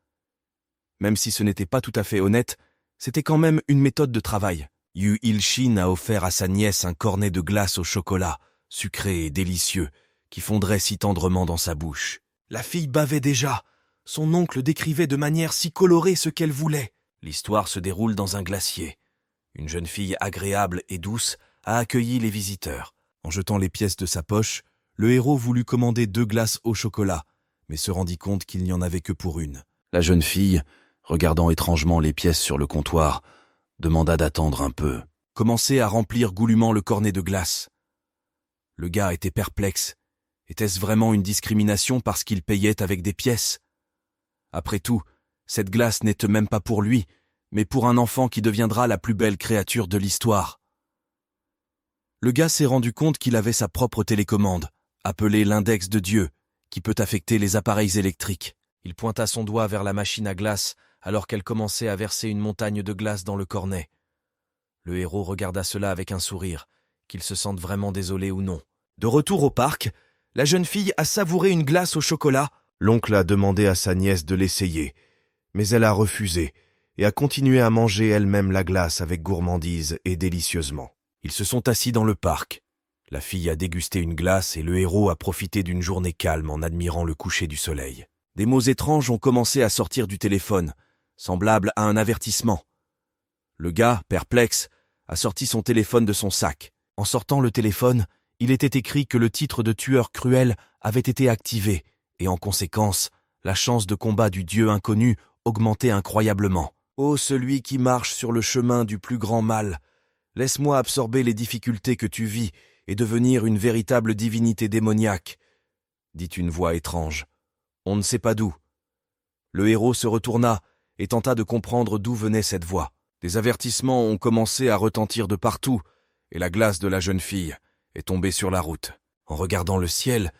Même si ce n'était pas tout à fait honnête, c'était quand même une méthode de travail. Yu Il-shin a offert à sa nièce un cornet de glace au chocolat, sucré et délicieux, qui fondrait si tendrement dans sa bouche. La fille bavait déjà. Son oncle décrivait de manière si colorée ce qu'elle voulait. L'histoire se déroule dans un glacier. Une jeune fille agréable et douce a accueilli les visiteurs. En jetant les pièces de sa poche, le héros voulut commander 2 glaces au chocolat, mais se rendit compte qu'il n'y en avait que pour une. La jeune fille, regardant étrangement les pièces sur le comptoir, demanda d'attendre un peu. Commençait à remplir goulûment le cornet de glace. Le gars était perplexe. Était-ce vraiment une discrimination parce qu'il payait avec des pièces? Après tout, cette glace n'était même pas pour lui, mais pour un enfant qui deviendra la plus belle créature de l'histoire. Le gars s'est rendu compte qu'il avait sa propre télécommande, appelée l'index de Dieu, qui peut affecter les appareils électriques. Il pointa son doigt vers la machine à glace alors qu'elle commençait à verser une montagne de glace dans le cornet. Le héros regarda cela avec un sourire, qu'il se sente vraiment désolé ou non. De retour au parc, la jeune fille a savouré une glace au chocolat. L'oncle a demandé à sa nièce de l'essayer, mais elle a refusé et a continué à manger elle-même la glace avec gourmandise et délicieusement. Ils se sont assis dans le parc. La fille a dégusté une glace et le héros a profité d'une journée calme en admirant le coucher du soleil. Des mots étranges ont commencé à sortir du téléphone, semblables à un avertissement. Le gars, perplexe, a sorti son téléphone de son sac. En sortant le téléphone, il était écrit que le titre de tueur cruel avait été activé et en conséquence, la chance de combat du dieu inconnu augmentait incroyablement. « Ô celui qui marche sur le chemin du plus grand mal, laisse-moi absorber les difficultés que tu vis et devenir une véritable divinité démoniaque, » dit une voix étrange. On ne sait pas d'où. Le héros se retourna et tenta de comprendre d'où venait cette voix. Des avertissements ont commencé à retentir de partout, et la glace de la jeune fille est tombée sur la route. En regardant le ciel,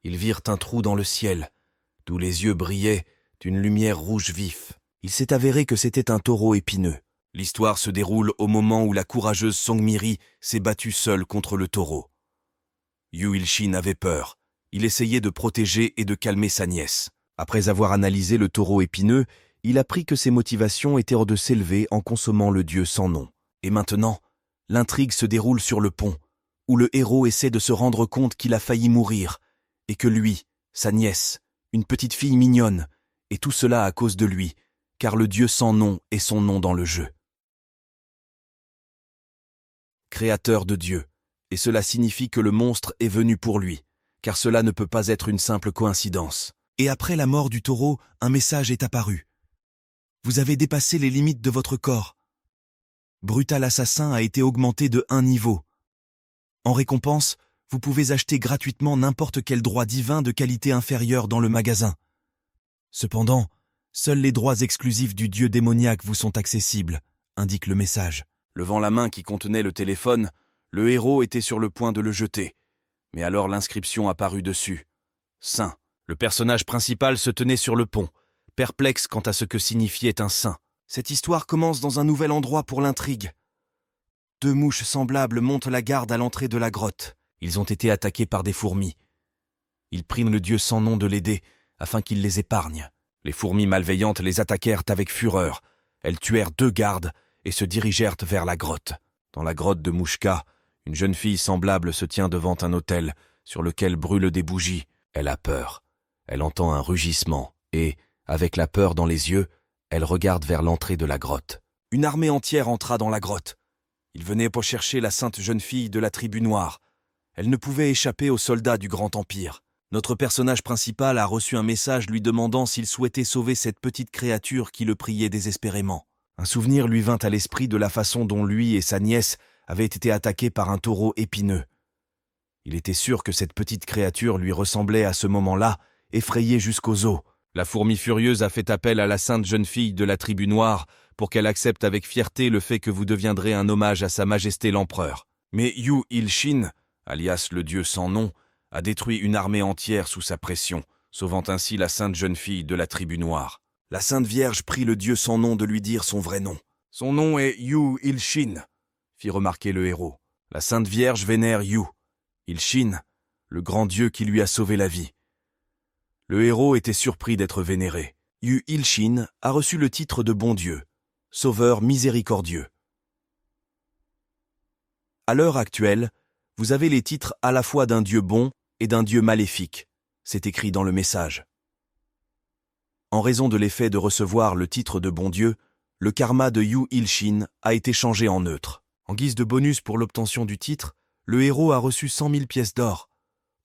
ils virent un trou dans le ciel, d'où les yeux brillaient d'une lumière rouge vif. Il s'est avéré que c'était un taureau épineux. L'histoire se déroule au moment où la courageuse Songmiri s'est battue seule contre le taureau. Yu Il-shin avait peur. Il essayait de protéger et de calmer sa nièce. Après avoir analysé le taureau épineux, il apprit que ses motivations étaient de s'élever en consommant le dieu sans nom. Et maintenant, l'intrigue se déroule sur le pont, où le héros essaie de se rendre compte qu'il a failli mourir, et que lui, sa nièce, une petite fille mignonne, et tout cela à cause de lui, car le dieu sans nom est son nom dans le jeu. Créateur de Dieu, et cela signifie que le monstre est venu pour lui, car cela ne peut pas être une simple coïncidence. Et après la mort du taureau, un message est apparu. Vous avez dépassé les limites de votre corps. Brutal Assassin a été augmenté de 1 niveau. En récompense, vous pouvez acheter gratuitement n'importe quel droit divin de qualité inférieure dans le magasin. Cependant, seuls les droits exclusifs du dieu démoniaque vous sont accessibles, indique le message. Levant la main qui contenait le téléphone, le héros était sur le point de le jeter. Mais alors l'inscription apparut dessus. Saint. Le personnage principal se tenait sur le pont, perplexe quant à ce que signifiait un saint. Cette histoire commence dans un nouvel endroit pour l'intrigue. 2 mouches semblables montent la garde à l'entrée de la grotte. Ils ont été attaqués par des fourmis. Ils prient le dieu sans nom de l'aider, afin qu'il les épargne. Les fourmis malveillantes les attaquèrent avec fureur. Elles tuèrent 2 gardes et se dirigèrent vers la grotte. Dans la grotte de Mouchka, une jeune fille semblable se tient devant un autel sur lequel brûlent des bougies. Elle a peur. Elle entend un rugissement et, avec la peur dans les yeux, elle regarde vers l'entrée de la grotte. Une armée entière entra dans la grotte. Ils venaient pour chercher la sainte jeune fille de la tribu noire. Elle ne pouvait échapper aux soldats du Grand Empire. Notre personnage principal a reçu un message lui demandant s'il souhaitait sauver cette petite créature qui le priait désespérément. Un souvenir lui vint à l'esprit de la façon dont lui et sa nièce avaient été attaqués par un taureau épineux. Il était sûr que cette petite créature lui ressemblait à ce moment-là, effrayée jusqu'aux os. La fourmi furieuse a fait appel à la sainte jeune fille de la tribu noire pour qu'elle accepte avec fierté le fait que vous deviendrez un hommage à sa majesté l'empereur. Mais Yu Il-shin, alias le dieu sans nom, a détruit une armée entière sous sa pression, sauvant ainsi la sainte jeune fille de la tribu noire. La Sainte Vierge prie le dieu sans nom de lui dire son vrai nom. « Son nom est Yu Il-shin », fit remarquer le héros. La Sainte Vierge vénère Yu Il-shin, le grand dieu qui lui a sauvé la vie. Le héros était surpris d'être vénéré. Yu Il-shin a reçu le titre de bon dieu, sauveur miséricordieux. À l'heure actuelle, vous avez les titres à la fois d'un dieu bon et d'un dieu maléfique. C'est écrit dans le message. En raison de l'effet de recevoir le titre de bon dieu, le karma de Yu Il-shin a été changé en neutre. En guise de bonus pour l'obtention du titre, le héros a reçu 100 000 pièces d'or.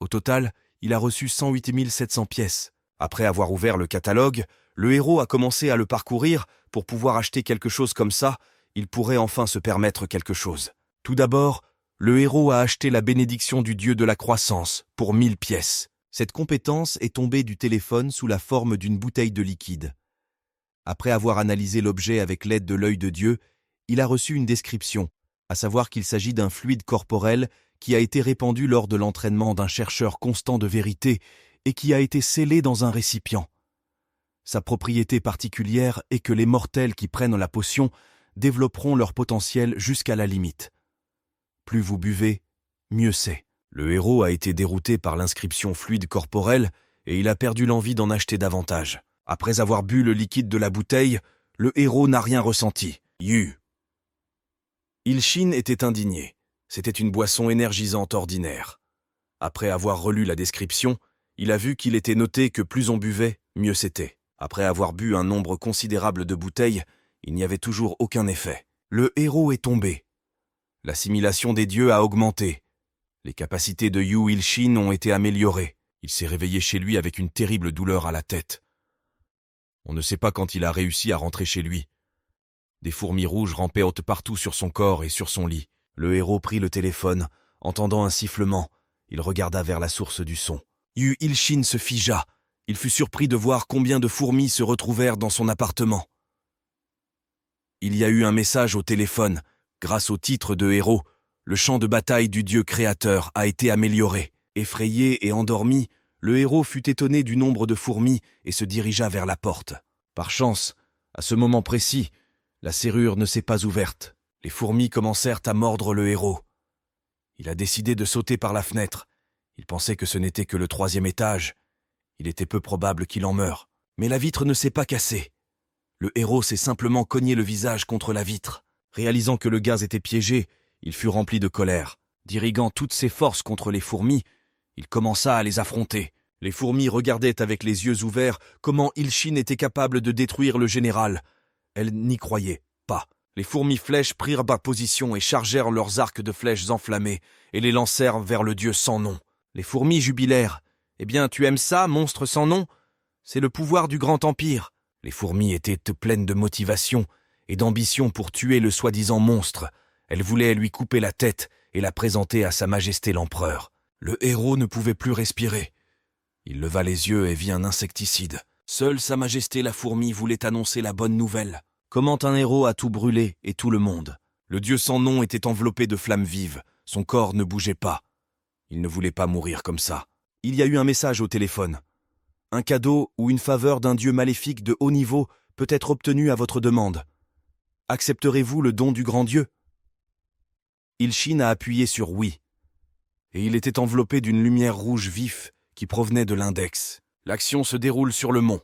Au total, il a reçu 108 700 pièces. Après avoir ouvert le catalogue, le héros a commencé à le parcourir pour pouvoir acheter quelque chose comme ça, il pourrait enfin se permettre quelque chose. Tout d'abord, le héros a acheté la bénédiction du dieu de la croissance pour 1000 pièces. Cette compétence est tombée du téléphone sous la forme d'une bouteille de liquide. Après avoir analysé l'objet avec l'aide de l'œil de Dieu, il a reçu une description, à savoir qu'il s'agit d'un fluide corporel qui a été répandu lors de l'entraînement d'un chercheur constant de vérité et qui a été scellé dans un récipient. Sa propriété particulière est que les mortels qui prennent la potion développeront leur potentiel jusqu'à la limite. Plus vous buvez, mieux c'est. Le héros a été dérouté par l'inscription fluide corporelle et il a perdu l'envie d'en acheter davantage. Après avoir bu le liquide de la bouteille, le héros n'a rien ressenti. Ilshin était indigné. C'était une boisson énergisante ordinaire. Après avoir relu la description, il a vu qu'il était noté que plus on buvait, mieux c'était. Après avoir bu un nombre considérable de bouteilles, il n'y avait toujours aucun effet. Le héros est tombé. L'assimilation des dieux a augmenté. Les capacités de Yu Ilshin ont été améliorées. Il s'est réveillé chez lui avec une terrible douleur à la tête. On ne sait pas quand il a réussi à rentrer chez lui. Des fourmis rouges rampaient partout sur son corps et sur son lit. Le héros prit le téléphone, entendant un sifflement. Il regarda vers la source du son. Yu Ilshin se figea. Il fut surpris de voir combien de fourmis se retrouvèrent dans son appartement. Il y a eu un message au téléphone. Grâce au titre de héros, le champ de bataille du dieu créateur a été amélioré. Effrayé et endormi, le héros fut étonné du nombre de fourmis et se dirigea vers la porte. Par chance, à ce moment précis, la serrure ne s'est pas ouverte. Les fourmis commencèrent à mordre le héros. Il a décidé de sauter par la fenêtre. Il pensait que ce n'était que le 3e étage. Il était peu probable qu'il en meure. Mais la vitre ne s'est pas cassée. Le héros s'est simplement cogné le visage contre la vitre. Réalisant que le gaz était piégé, il fut rempli de colère. Diriguant toutes ses forces contre les fourmis, il commença à les affronter. Les fourmis regardaient avec les yeux ouverts comment Ilshin était capable de détruire le général. Elles n'y croyaient pas. Les fourmis flèches prirent position et chargèrent leurs arcs de flèches enflammés et les lancèrent vers le dieu sans nom. Les fourmis jubilèrent. « Eh bien, tu aimes ça, monstre sans nom ? C'est le pouvoir du grand empire. » Les fourmis étaient pleines de motivation et d'ambition pour tuer le soi-disant monstre. Elles voulaient lui couper la tête et la présenter à sa majesté l'empereur. Le héros ne pouvait plus respirer. Il leva les yeux et vit un insecticide. Seule sa majesté la fourmi voulait annoncer la bonne nouvelle. Comment un héros a tout brûlé et tout le monde. Le dieu sans nom était enveloppé de flammes vives. Son corps ne bougeait pas. Il ne voulait pas mourir comme ça. Il y a eu un message au téléphone. Un cadeau ou une faveur d'un dieu maléfique de haut niveau peut être obtenu à votre demande. Accepterez-vous le don du grand dieu ? Ilshin a appuyé sur oui. Et il était enveloppé d'une lumière rouge vif qui provenait de l'index. L'action se déroule sur le mont.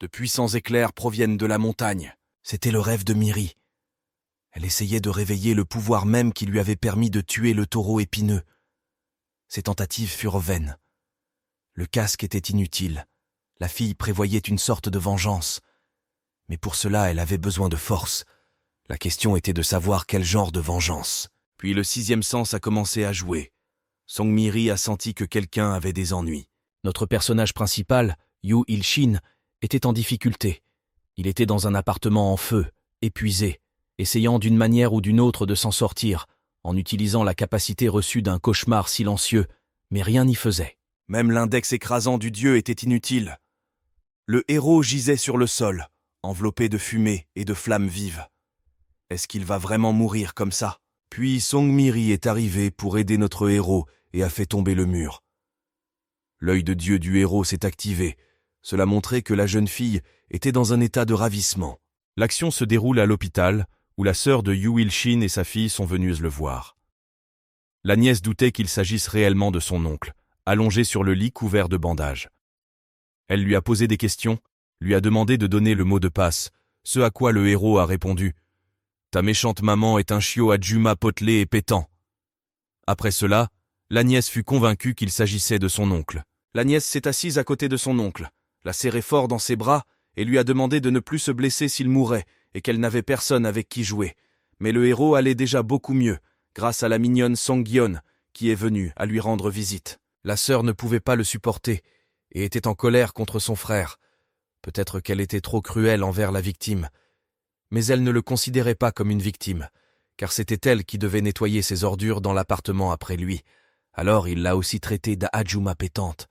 De puissants éclairs proviennent de la montagne. C'était le rêve de Miri. Elle essayait de réveiller le pouvoir même qui lui avait permis de tuer le taureau épineux. Ses tentatives furent vaines. Le casque était inutile. La fille prévoyait une sorte de vengeance. Mais pour cela, elle avait besoin de force. La question était de savoir quel genre de vengeance. Puis le 6e sens a commencé à jouer. Song Miri a senti que quelqu'un avait des ennuis. Notre personnage principal, Yu Ilshin, était en difficulté. Il était dans un appartement en feu, épuisé, essayant d'une manière ou d'une autre de s'en sortir, en utilisant la capacité reçue d'un cauchemar silencieux, mais rien n'y faisait. Même l'index écrasant du dieu était inutile. Le héros gisait sur le sol, enveloppé de fumée et de flammes vives. Est-ce qu'il va vraiment mourir comme ça ? Puis Song Miri est arrivé pour aider notre héros et a fait tomber le mur. L'œil de Dieu du héros s'est activé. Cela montrait que la jeune fille était dans un état de ravissement. L'action se déroule à l'hôpital, où la sœur de Yu Ilshin et sa fille sont venues le voir. La nièce doutait qu'il s'agisse réellement de son oncle, allongé sur le lit couvert de bandages. Elle lui a posé des questions, lui a demandé de donner le mot de passe, ce à quoi le héros a répondu « Ta méchante maman est un chiot à Juma potelé et pétant. » Après cela, la nièce fut convaincue qu'il s'agissait de son oncle. La nièce s'est assise à côté de son oncle, l'a serré fort dans ses bras et lui a demandé de ne plus se blesser s'il mourait et qu'elle n'avait personne avec qui jouer. Mais le héros allait déjà beaucoup mieux, grâce à la mignonne Song-Gyeon, qui est venue à lui rendre visite. La sœur ne pouvait pas le supporter et était en colère contre son frère. Peut-être qu'elle était trop cruelle envers la victime. Mais elle ne le considérait pas comme une victime, car c'était elle qui devait nettoyer ses ordures dans l'appartement après lui. Alors il l'a aussi traitée d'Ajuma pétante.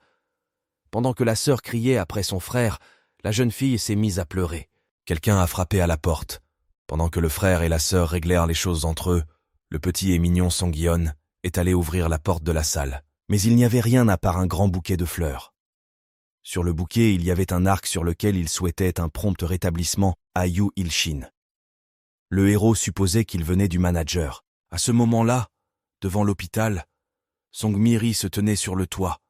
Pendant que la sœur criait après son frère, la jeune fille s'est mise à pleurer. Quelqu'un a frappé à la porte. Pendant que le frère et la sœur réglèrent les choses entre eux, le petit et mignon Song-Gyeon est allé ouvrir la porte de la salle. Mais il n'y avait rien à part un grand bouquet de fleurs. Sur le bouquet, il y avait un arc sur lequel il souhaitait un prompt rétablissement à Yu Il-shin. Le héros supposait qu'il venait du manager. À ce moment-là, devant l'hôpital, Song-mi-ri se tenait sur le toit.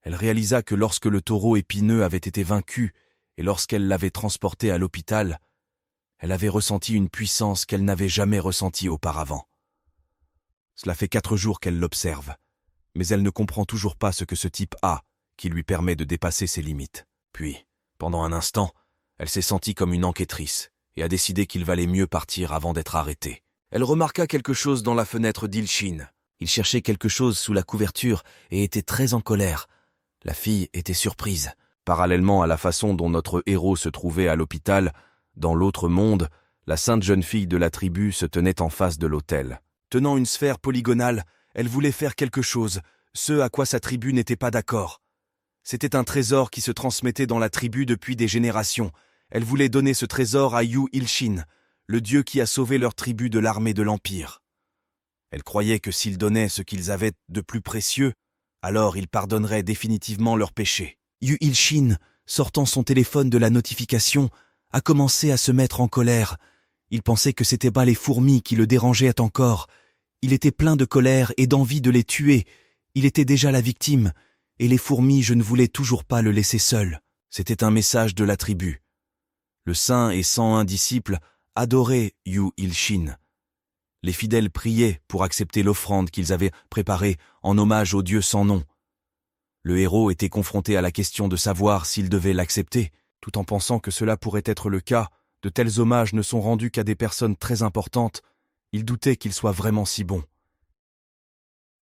Elle réalisa que lorsque le taureau épineux avait été vaincu et lorsqu'elle l'avait transporté à l'hôpital, elle avait ressenti une puissance qu'elle n'avait jamais ressentie auparavant. Cela fait 4 jours qu'elle l'observe, mais elle ne comprend toujours pas ce que ce type a qui lui permet de dépasser ses limites. Puis, pendant un instant, elle s'est sentie comme une enquêtrice et a décidé qu'il valait mieux partir avant d'être arrêtée. Elle remarqua quelque chose dans la fenêtre d'Il-shin. Il cherchait quelque chose sous la couverture et était très en colère. La fille était surprise. Parallèlement à la façon dont notre héros se trouvait à l'hôpital, dans l'autre monde, la sainte jeune fille de la tribu se tenait en face de l'autel. Tenant une sphère polygonale, elle voulait faire quelque chose, ce à quoi sa tribu n'était pas d'accord. C'était un trésor qui se transmettait dans la tribu depuis des générations. Elle voulait donner ce trésor à Yu Il-shin, le dieu qui a sauvé leur tribu de l'armée de l'Empire. Elle croyait que s'ils donnaient ce qu'ils avaient de plus précieux, alors ils pardonneraient définitivement leurs péchés. Yu Il-shin, sortant son téléphone de la notification, a commencé à se mettre en colère. Il pensait que c'était pas les fourmis qui le dérangeaient encore. Il était plein de colère et d'envie de les tuer. Il était déjà la victime, et les fourmis, je ne voulais toujours pas le laisser seul. C'était un message de la tribu. Le saint et 101 disciples adoraient Yu Il-shin. Les fidèles priaient pour accepter l'offrande qu'ils avaient préparée en hommage au Dieu sans nom. Le héros était confronté à la question de savoir s'il devait l'accepter, tout en pensant que cela pourrait être le cas. De tels hommages ne sont rendus qu'à des personnes très importantes. Il doutait qu'il soit vraiment si bon.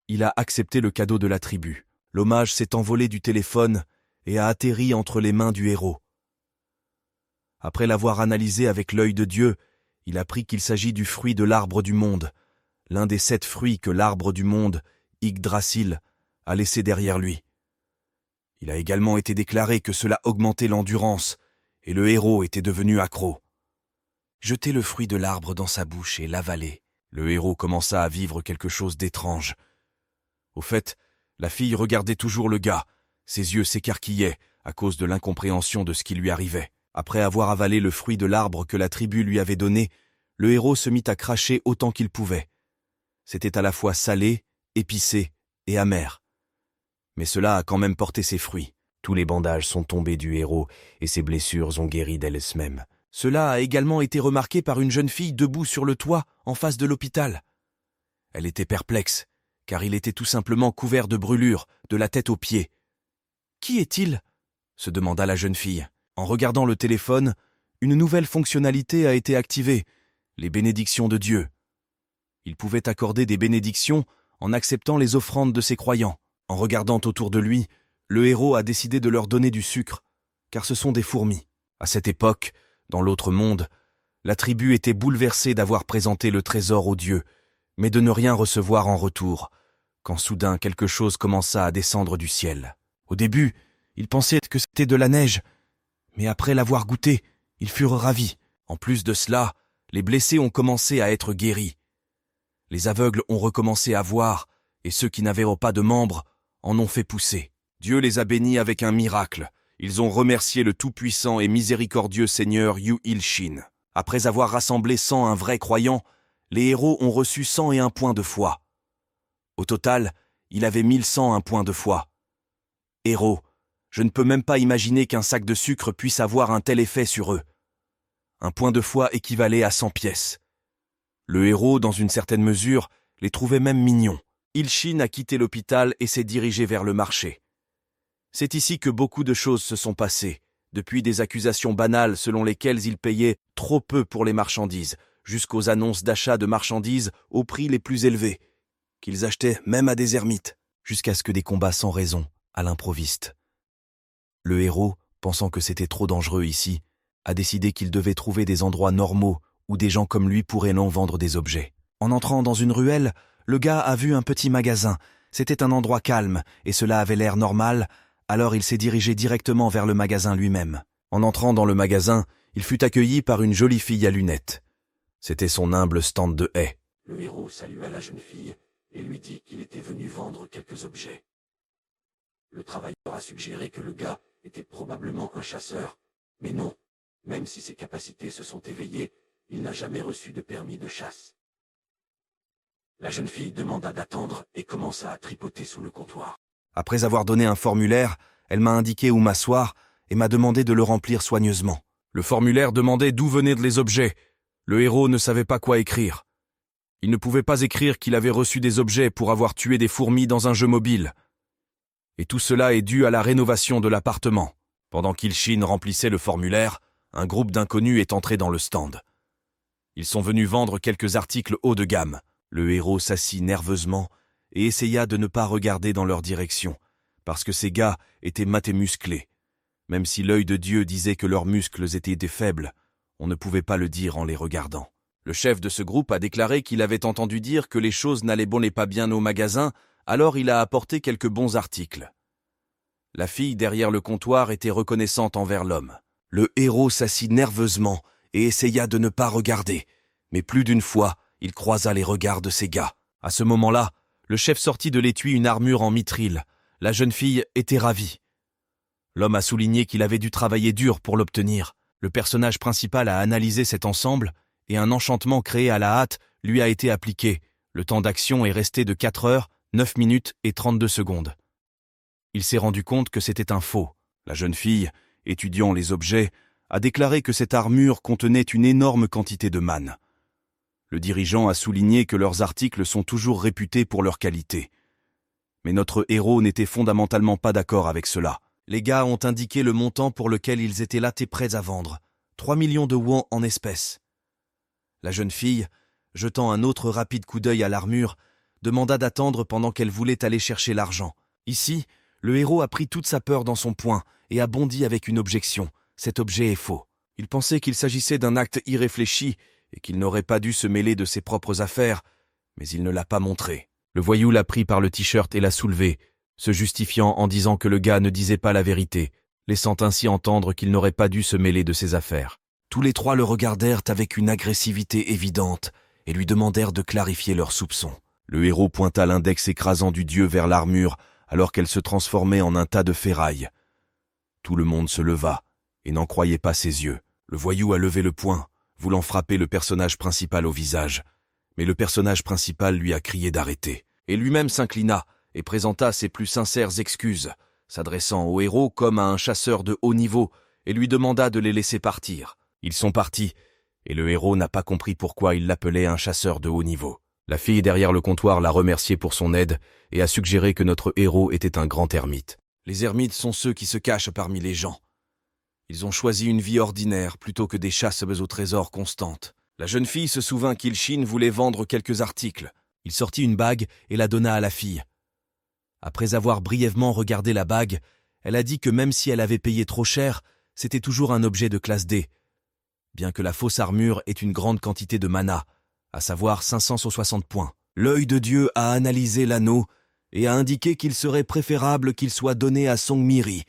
Il a accepté le cadeau de la tribu. L'hommage s'est envolé du téléphone et a atterri entre les mains du héros. Après l'avoir analysé avec l'œil de Dieu, il apprit qu'il s'agit du fruit de l'arbre du monde, l'un des 7 fruits que l'arbre du monde, Yggdrasil, a laissé derrière lui. Il a également été déclaré que cela augmentait l'endurance, et le héros était devenu accro. Jeter le fruit de l'arbre dans sa bouche et l'avaler, le héros commença à vivre quelque chose d'étrange. Au fait, la fille regardait toujours le gars, ses yeux s'écarquillaient à cause de l'incompréhension de ce qui lui arrivait. Après avoir avalé le fruit de l'arbre que la tribu lui avait donné, le héros se mit à cracher autant qu'il pouvait. C'était à la fois salé, épicé et amer. Mais cela a quand même porté ses fruits. Tous les bandages sont tombés du héros et ses blessures ont guéri d'elles-mêmes. Cela a également été remarqué par une jeune fille debout sur le toit en face de l'hôpital. Elle était perplexe, car il était tout simplement couvert de brûlures, de la tête aux pieds. « Qui est-il » se demanda la jeune fille. En regardant le téléphone, une nouvelle fonctionnalité a été activée, les bénédictions de Dieu. Il pouvait accorder des bénédictions en acceptant les offrandes de ses croyants. En regardant autour de lui, le héros a décidé de leur donner du sucre, car ce sont des fourmis. À cette époque, dans l'autre monde, la tribu était bouleversée d'avoir présenté le trésor aux dieux, mais de ne rien recevoir en retour, quand soudain quelque chose commença à descendre du ciel. Au début, ils pensaient que c'était de la neige, mais après l'avoir goûté, ils furent ravis. En plus de cela, les blessés ont commencé à être guéris. Les aveugles ont recommencé à voir, et ceux qui n'avaient pas de membres en ont fait pousser. Dieu les a bénis avec un miracle. Ils ont remercié le tout-puissant et miséricordieux Seigneur Yu Il-shin. Après avoir rassemblé 101 vrais croyants, les héros ont reçu 101 points de foi. Au total, il avait 1101 points de foi. Héros, je ne peux même pas imaginer qu'un sac de sucre puisse avoir un tel effet sur eux. Un point de foi équivalait à 100 pièces. Le héros, dans une certaine mesure, les trouvait même mignons. Il-shin a quitté l'hôpital et s'est dirigé vers le marché. C'est ici que beaucoup de choses se sont passées, depuis des accusations banales selon lesquelles il payait trop peu pour les marchandises, jusqu'aux annonces d'achat de marchandises au prix les plus élevés, qu'ils achetaient même à des ermites, jusqu'à ce que des combats sans raison, à l'improviste. Le héros, pensant que c'était trop dangereux ici, a décidé qu'il devait trouver des endroits normaux où des gens comme lui pourraient non vendre des objets. En entrant dans une ruelle, le gars a vu un petit magasin. C'était un endroit calme, et cela avait l'air normal, alors il s'est dirigé directement vers le magasin lui-même. En entrant dans le magasin, il fut accueilli par une jolie fille à lunettes. C'était son humble stand de haie. Le héros salua la jeune fille et lui dit qu'il était venu vendre quelques objets. Le travailleur a suggéré que le gars était probablement un chasseur. Mais non, même si ses capacités se sont éveillées, il n'a jamais reçu de permis de chasse. La jeune fille demanda d'attendre et commença à tripoter sous le comptoir. Après avoir donné un formulaire, elle m'a indiqué où m'asseoir et m'a demandé de le remplir soigneusement. Le formulaire demandait d'où venaient les objets. Le héros ne savait pas quoi écrire. Il ne pouvait pas écrire qu'il avait reçu des objets pour avoir tué des fourmis dans un jeu mobile. Et tout cela est dû à la rénovation de l'appartement. Pendant qu'Ilshin remplissait le formulaire, un groupe d'inconnus est entré dans le stand. Ils sont venus vendre quelques articles haut de gamme. Le héros s'assit nerveusement et essaya de ne pas regarder dans leur direction, parce que ces gars étaient mat et musclés. Même si l'œil de Dieu disait que leurs muscles étaient des faibles, on ne pouvait pas le dire en les regardant. Le chef de ce groupe a déclaré qu'il avait entendu dire que les choses n'allaient bon et pas bien au magasin, alors il a apporté quelques bons articles. La fille derrière le comptoir était reconnaissante envers l'homme. Le héros s'assit nerveusement et essaya de ne pas regarder, mais plus d'une fois, il croisa les regards de ces gars. À ce moment-là, le chef sortit de l'étui une armure en mithril. La jeune fille était ravie. L'homme a souligné qu'il avait dû travailler dur pour l'obtenir. Le personnage principal a analysé cet ensemble et un enchantement créé à la hâte lui a été appliqué. Le temps d'action est resté de 4 heures, 9 minutes et 32 secondes. Il s'est rendu compte que c'était un faux. La jeune fille, étudiant les objets, a déclaré que cette armure contenait une énorme quantité de manne. Le dirigeant a souligné que leurs articles sont toujours réputés pour leur qualité. Mais notre héros n'était fondamentalement pas d'accord avec cela. Les gars ont indiqué le montant pour lequel ils étaient là prêts à vendre. 3 millions de won en espèces. La jeune fille, jetant un autre rapide coup d'œil à l'armure, demanda d'attendre pendant qu'elle voulait aller chercher l'argent. Ici, le héros a pris toute sa peur dans son poing et a bondi avec une objection. Cet objet est faux. Il pensait qu'il s'agissait d'un acte irréfléchi et qu'il n'aurait pas dû se mêler de ses propres affaires, mais il ne l'a pas montré. Le voyou l'a pris par le t-shirt et l'a soulevé, se justifiant en disant que le gars ne disait pas la vérité, laissant ainsi entendre qu'il n'aurait pas dû se mêler de ses affaires. Tous les trois le regardèrent avec une agressivité évidente et lui demandèrent de clarifier leurs soupçons. Le héros pointa l'index écrasant du dieu vers l'armure alors qu'elle se transformait en un tas de ferraille. Tout le monde se leva et n'en croyait pas ses yeux. Le voyou a levé le poing, voulant frapper le personnage principal au visage, mais le personnage principal lui a crié d'arrêter, et lui-même s'inclina et présenta ses plus sincères excuses, s'adressant au héros comme à un chasseur de haut niveau, et lui demanda de les laisser partir. Ils sont partis, et le héros n'a pas compris pourquoi il l'appelait un chasseur de haut niveau. La fille derrière le comptoir l'a remercié pour son aide et a suggéré que notre héros était un grand ermite. Les ermites sont ceux qui se cachent parmi les gens. Ils ont choisi une vie ordinaire plutôt que des chasses au trésor constantes. La jeune fille se souvint qu'Ilshin voulait vendre quelques articles. Il sortit une bague et la donna à la fille. Après avoir brièvement regardé la bague, elle a dit que même si elle avait payé trop cher, c'était toujours un objet de classe D, bien que la fausse armure ait une grande quantité de mana, à savoir 560 points. L'œil de Dieu a analysé l'anneau et a indiqué qu'il serait préférable qu'il soit donné à Songmiri,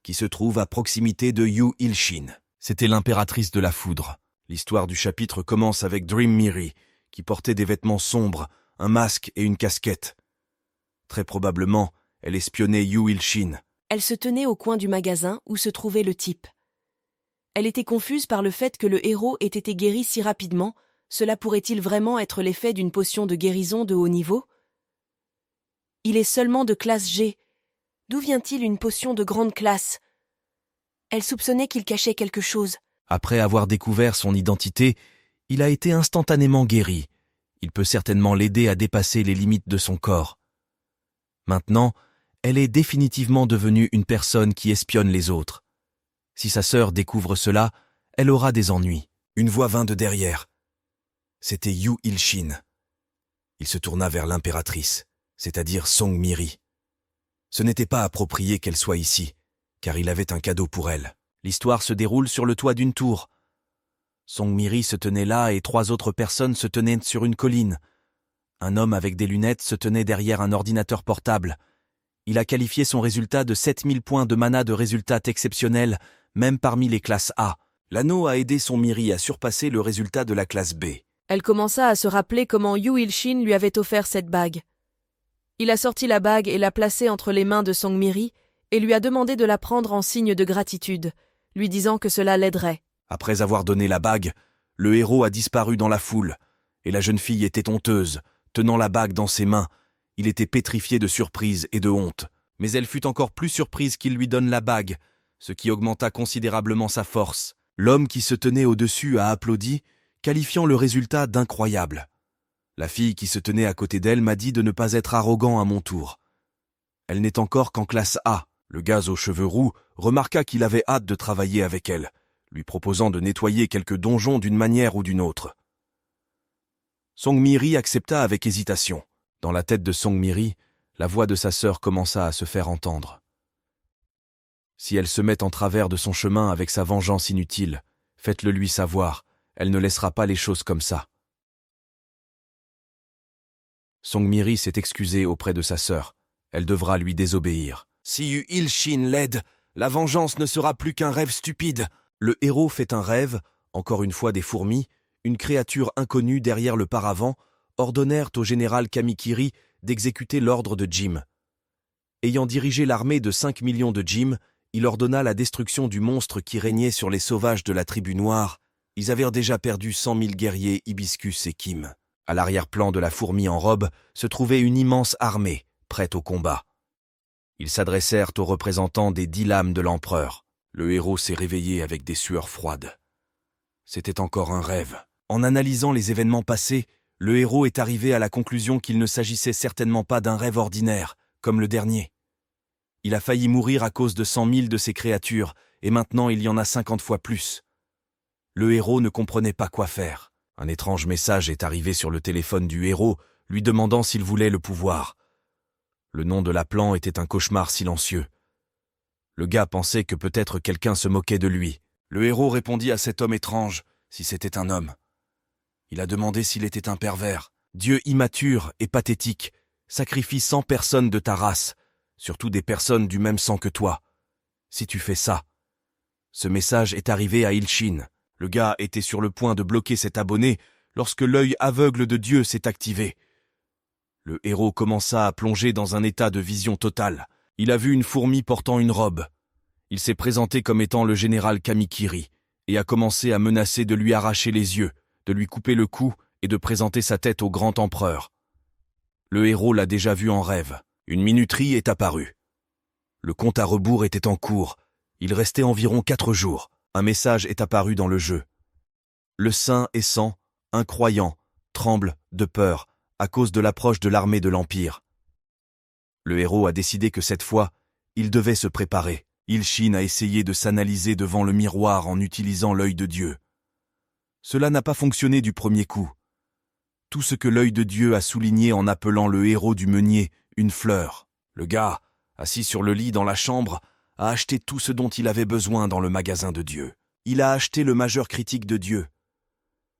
qui se trouve à proximité de Yu Ilshin. C'était l'impératrice de la foudre. L'histoire du chapitre commence avec Dream Miri, qui portait des vêtements sombres, un masque et une casquette. Très probablement, elle espionnait Yu Ilshin. Elle se tenait au coin du magasin où se trouvait le type. Elle était confuse par le fait que le héros ait été guéri si rapidement. Cela pourrait-il vraiment être l'effet d'une potion de guérison de haut niveau ? Il est seulement de classe G. D'où vient-il une potion de grande classe ? Elle soupçonnait qu'il cachait quelque chose. Après avoir découvert son identité, il a été instantanément guéri. Il peut certainement l'aider à dépasser les limites de son corps. Maintenant, elle est définitivement devenue une personne qui espionne les autres. Si sa sœur découvre cela, elle aura des ennuis. Une voix vint de derrière. C'était Yu Ilshin. Il se tourna vers l'impératrice, c'est-à-dire Songmiri. Ce n'était pas approprié qu'elle soit ici, car il avait un cadeau pour elle. L'histoire se déroule sur le toit d'une tour. Songmiri se tenait là et 3 autres personnes se tenaient sur une colline. Un homme avec des lunettes se tenait derrière un ordinateur portable. Il a qualifié son résultat de 7000 points de mana de résultat exceptionnel, même parmi les classes A. L'anneau a aidé Songmiri à surpasser le résultat de la classe B. Elle commença à se rappeler comment Yu Ilshin lui avait offert cette bague. Il a sorti la bague et l'a placée entre les mains de Songmiri et lui a demandé de la prendre en signe de gratitude, lui disant que cela l'aiderait. Après avoir donné la bague, le héros a disparu dans la foule, et la jeune fille était honteuse, tenant la bague dans ses mains. Il était pétrifié de surprise et de honte. Mais elle fut encore plus surprise qu'il lui donne la bague, ce qui augmenta considérablement sa force. L'homme qui se tenait au-dessus a applaudi, qualifiant le résultat d'incroyable. La fille qui se tenait à côté d'elle m'a dit de ne pas être arrogant à mon tour. Elle n'est encore qu'en classe A. Le gars aux cheveux roux remarqua qu'il avait hâte de travailler avec elle, lui proposant de nettoyer quelques donjons d'une manière ou d'une autre. Song Mi-ri accepta avec hésitation. Dans la tête de Song Mi-ri, la voix de sa sœur commença à se faire entendre. Si elle se met en travers de son chemin avec sa vengeance inutile, faites-le lui savoir, elle ne laissera pas les choses comme ça. Song Mi-ri s'est excusée auprès de sa sœur. Elle devra lui désobéir. Si Yu Il-shin l'aide, la vengeance ne sera plus qu'un rêve stupide. Le héros fait un rêve, encore une fois des fourmis, une créature inconnue derrière le paravent, ordonnèrent au général Kamikiri d'exécuter l'ordre de Jim. Ayant dirigé l'armée de 5 millions de Jim, il ordonna la destruction du monstre qui régnait sur les sauvages de la tribu noire. Ils avaient déjà perdu 100 000 guerriers Hibiscus et Kim. À l'arrière-plan de la fourmi en robe se trouvait une immense armée, prête au combat. Ils s'adressèrent aux représentants des 10 lames de l'empereur. Le héros s'est réveillé avec des sueurs froides. C'était encore un rêve. En analysant les événements passés, le héros est arrivé à la conclusion qu'il ne s'agissait certainement pas d'un rêve ordinaire, comme le dernier. Il a failli mourir à cause de 100 000 de ces créatures, et maintenant il y en a 50 fois plus. Le héros ne comprenait pas quoi faire. Un étrange message est arrivé sur le téléphone du héros, lui demandant s'il voulait le pouvoir. Le nom de l'appelant était un cauchemar silencieux. Le gars pensait que peut-être quelqu'un se moquait de lui. Le héros répondit à cet homme étrange, si c'était un homme. Il a demandé s'il était un pervers. Dieu immature et pathétique, sacrifie 100 personnes de ta race, surtout des personnes du même sang que toi. Si tu fais ça. Ce message est arrivé à Il-shin. Le gars était sur le point de bloquer cet abonné lorsque l'œil aveugle de Dieu s'est activé. Le héros commença à plonger dans un état de vision totale. Il a vu une fourmi portant une robe. Il s'est présenté comme étant le général Kamikiri et a commencé à menacer de lui arracher les yeux, de lui couper le cou et de présenter sa tête au grand empereur. Le héros l'a déjà vu en rêve. Une minuterie est apparue. Le compte à rebours était en cours. Il restait environ 4 jours. Un message est apparu dans le jeu. Le saint et sang, incroyant, tremble de peur à cause de l'approche de l'armée de l'Empire. Le héros a décidé que cette fois, il devait se préparer. Il-shin a essayé de s'analyser devant le miroir en utilisant l'œil de Dieu. Cela n'a pas fonctionné du premier coup. Tout ce que l'œil de Dieu a souligné en appelant le héros du meunier une fleur. Le gars, assis sur le lit dans la chambre, a acheté tout ce dont il avait besoin dans le magasin de Dieu. Il a acheté le majeur critique de Dieu.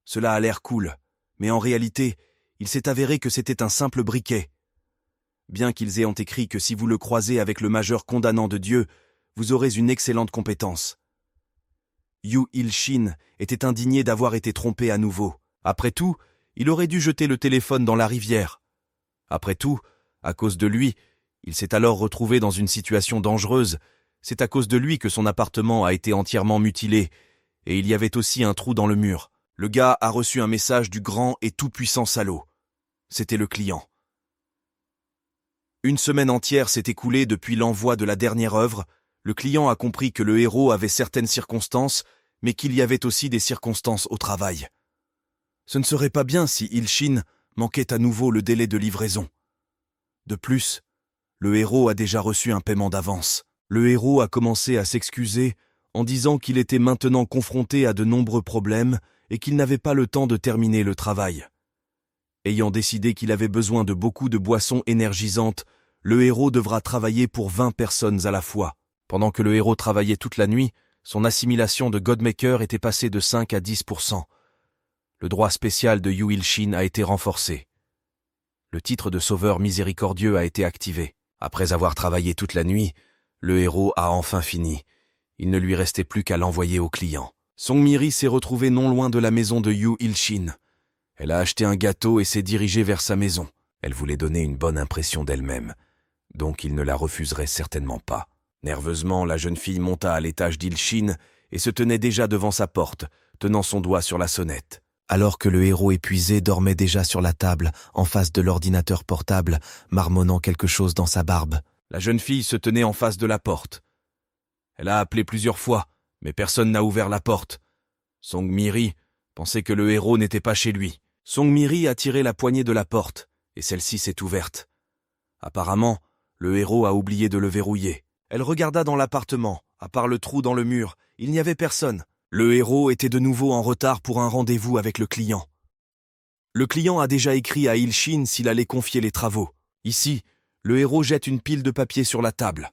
Cela a l'air cool, mais en réalité, il s'est avéré que c'était un simple briquet. Bien qu'ils aient écrit que si vous le croisez avec le majeur condamnant de Dieu, vous aurez une excellente compétence. Yu Il-shin était indigné d'avoir été trompé à nouveau. Après tout, il aurait dû jeter le téléphone dans la rivière. Après tout, à cause de lui, il s'est alors retrouvé dans une situation dangereuse. C'est à cause de lui que son appartement a été entièrement mutilé, et il y avait aussi un trou dans le mur. Le gars a reçu un message du grand et tout-puissant salaud. C'était le client. Une semaine entière s'est écoulée depuis l'envoi de la dernière œuvre. Le client a compris que le héros avait certaines circonstances, mais qu'il y avait aussi des circonstances au travail. Ce ne serait pas bien si Il-shin manquait à nouveau le délai de livraison. De plus, le héros a déjà reçu un paiement d'avance. Le héros a commencé à s'excuser en disant qu'il était maintenant confronté à de nombreux problèmes et qu'il n'avait pas le temps de terminer le travail. Ayant décidé qu'il avait besoin de beaucoup de boissons énergisantes, le héros devra travailler pour 20 personnes à la fois. Pendant que le héros travaillait toute la nuit, son assimilation de Godmaker était passée de 5 à 10%. Le droit spécial de Yu Il-shin a été renforcé. Le titre de sauveur miséricordieux a été activé. Après avoir travaillé toute la nuit, le héros a enfin fini. Il ne lui restait plus qu'à l'envoyer au client. Song Mi-ri s'est retrouvée non loin de la maison de Yu Il-shin. Elle a acheté un gâteau et s'est dirigée vers sa maison. Elle voulait donner une bonne impression d'elle-même, donc il ne la refuserait certainement pas. Nerveusement, la jeune fille monta à l'étage d'Ilshin et se tenait déjà devant sa porte, tenant son doigt sur la sonnette. Alors que le héros épuisé dormait déjà sur la table, en face de l'ordinateur portable, marmonnant quelque chose dans sa barbe. La jeune fille se tenait en face de la porte. Elle a appelé plusieurs fois, mais personne n'a ouvert la porte. Song Mi-ri pensait que le héros n'était pas chez lui. Song Mi-ri a tiré la poignée de la porte, et celle-ci s'est ouverte. Apparemment, le héros a oublié de le verrouiller. Elle regarda dans l'appartement. À part le trou dans le mur, il n'y avait personne. Le héros était de nouveau en retard pour un rendez-vous avec le client. Le client a déjà écrit à Ilshin s'il allait confier les travaux. Ici, le héros jette une pile de papier sur la table.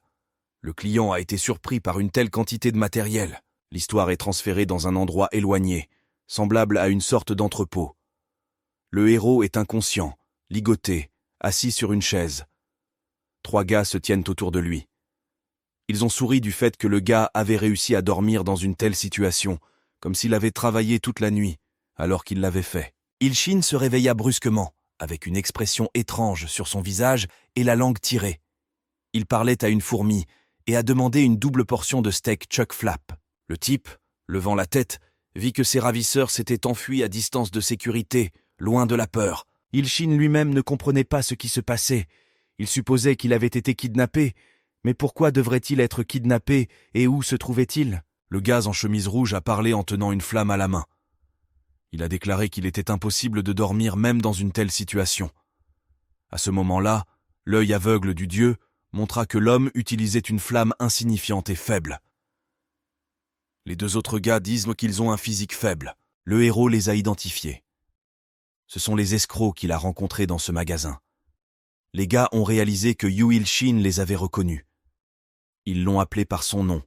Le client a été surpris par une telle quantité de matériel. L'histoire est transférée dans un endroit éloigné, semblable à une sorte d'entrepôt. Le héros est inconscient, ligoté, assis sur une chaise. 3 gars se tiennent autour de lui. Ils ont souri du fait que le gars avait réussi à dormir dans une telle situation, comme s'il avait travaillé toute la nuit, alors qu'il l'avait fait. Ilshin se réveilla brusquement, avec une expression étrange sur son visage et la langue tirée. Il parlait à une fourmi et a demandé une double portion de steak chuck flap. Le type, levant la tête, vit que ses ravisseurs s'étaient enfuis à distance de sécurité, loin de la peur. Ilshin lui-même ne comprenait pas ce qui se passait. Il supposait qu'il avait été kidnappé, mais pourquoi devrait-il être kidnappé et où se trouvait-il? Le gaz en chemise rouge a parlé en tenant une flamme à la main. Il a déclaré qu'il était impossible de dormir même dans une telle situation. À ce moment-là, l'œil aveugle du dieu montra que l'homme utilisait une flamme insignifiante et faible. Les 2 autres gars disent qu'ils ont un physique faible. Le héros les a identifiés. Ce sont les escrocs qu'il a rencontrés dans ce magasin. Les gars ont réalisé que Yu Ilshin les avait reconnus. Ils l'ont appelé par son nom.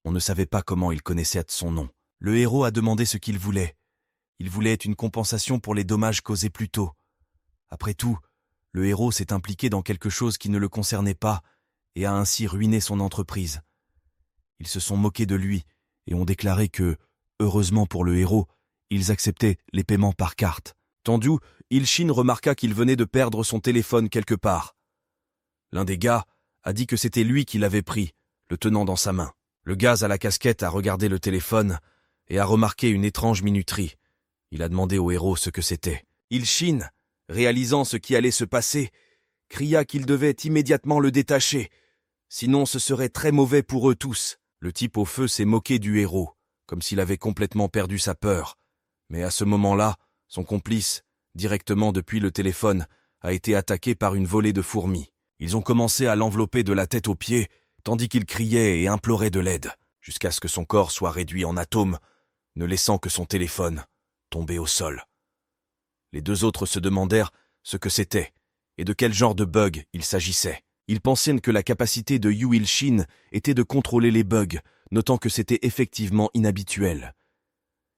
On ne savait pas comment il connaissait son nom. Le héros a demandé ce qu'il voulait. Il voulait une compensation pour les dommages causés plus tôt. Après tout, le héros s'est impliqué dans quelque chose qui ne le concernait pas et a ainsi ruiné son entreprise. Ils se sont moqués de lui et ont déclaré que, heureusement pour le héros, ils acceptaient les paiements par carte. Tendu, Ilshin remarqua qu'il venait de perdre son téléphone quelque part. L'un des gars a dit que c'était lui qui l'avait pris, le tenant dans sa main. Le gaz à la casquette a regardé le téléphone et a remarqué une étrange minuterie. Il a demandé au héros ce que c'était. Ilshin, réalisant ce qui allait se passer, cria qu'il devait immédiatement le détacher, sinon ce serait très mauvais pour eux tous. Le type au feu s'est moqué du héros, comme s'il avait complètement perdu sa peur. Mais à ce moment-là, son complice, directement depuis le téléphone, a été attaqué par une volée de fourmis. Ils ont commencé à l'envelopper de la tête aux pieds, tandis qu'il criait et implorait de l'aide, jusqu'à ce que son corps soit réduit en atomes, ne laissant que son téléphone tomber au sol. Les 2 autres se demandèrent ce que c'était et de quel genre de bug il s'agissait. Ils pensaient que la capacité de Yu Ilshin était de contrôler les bugs, notant que c'était effectivement inhabituel.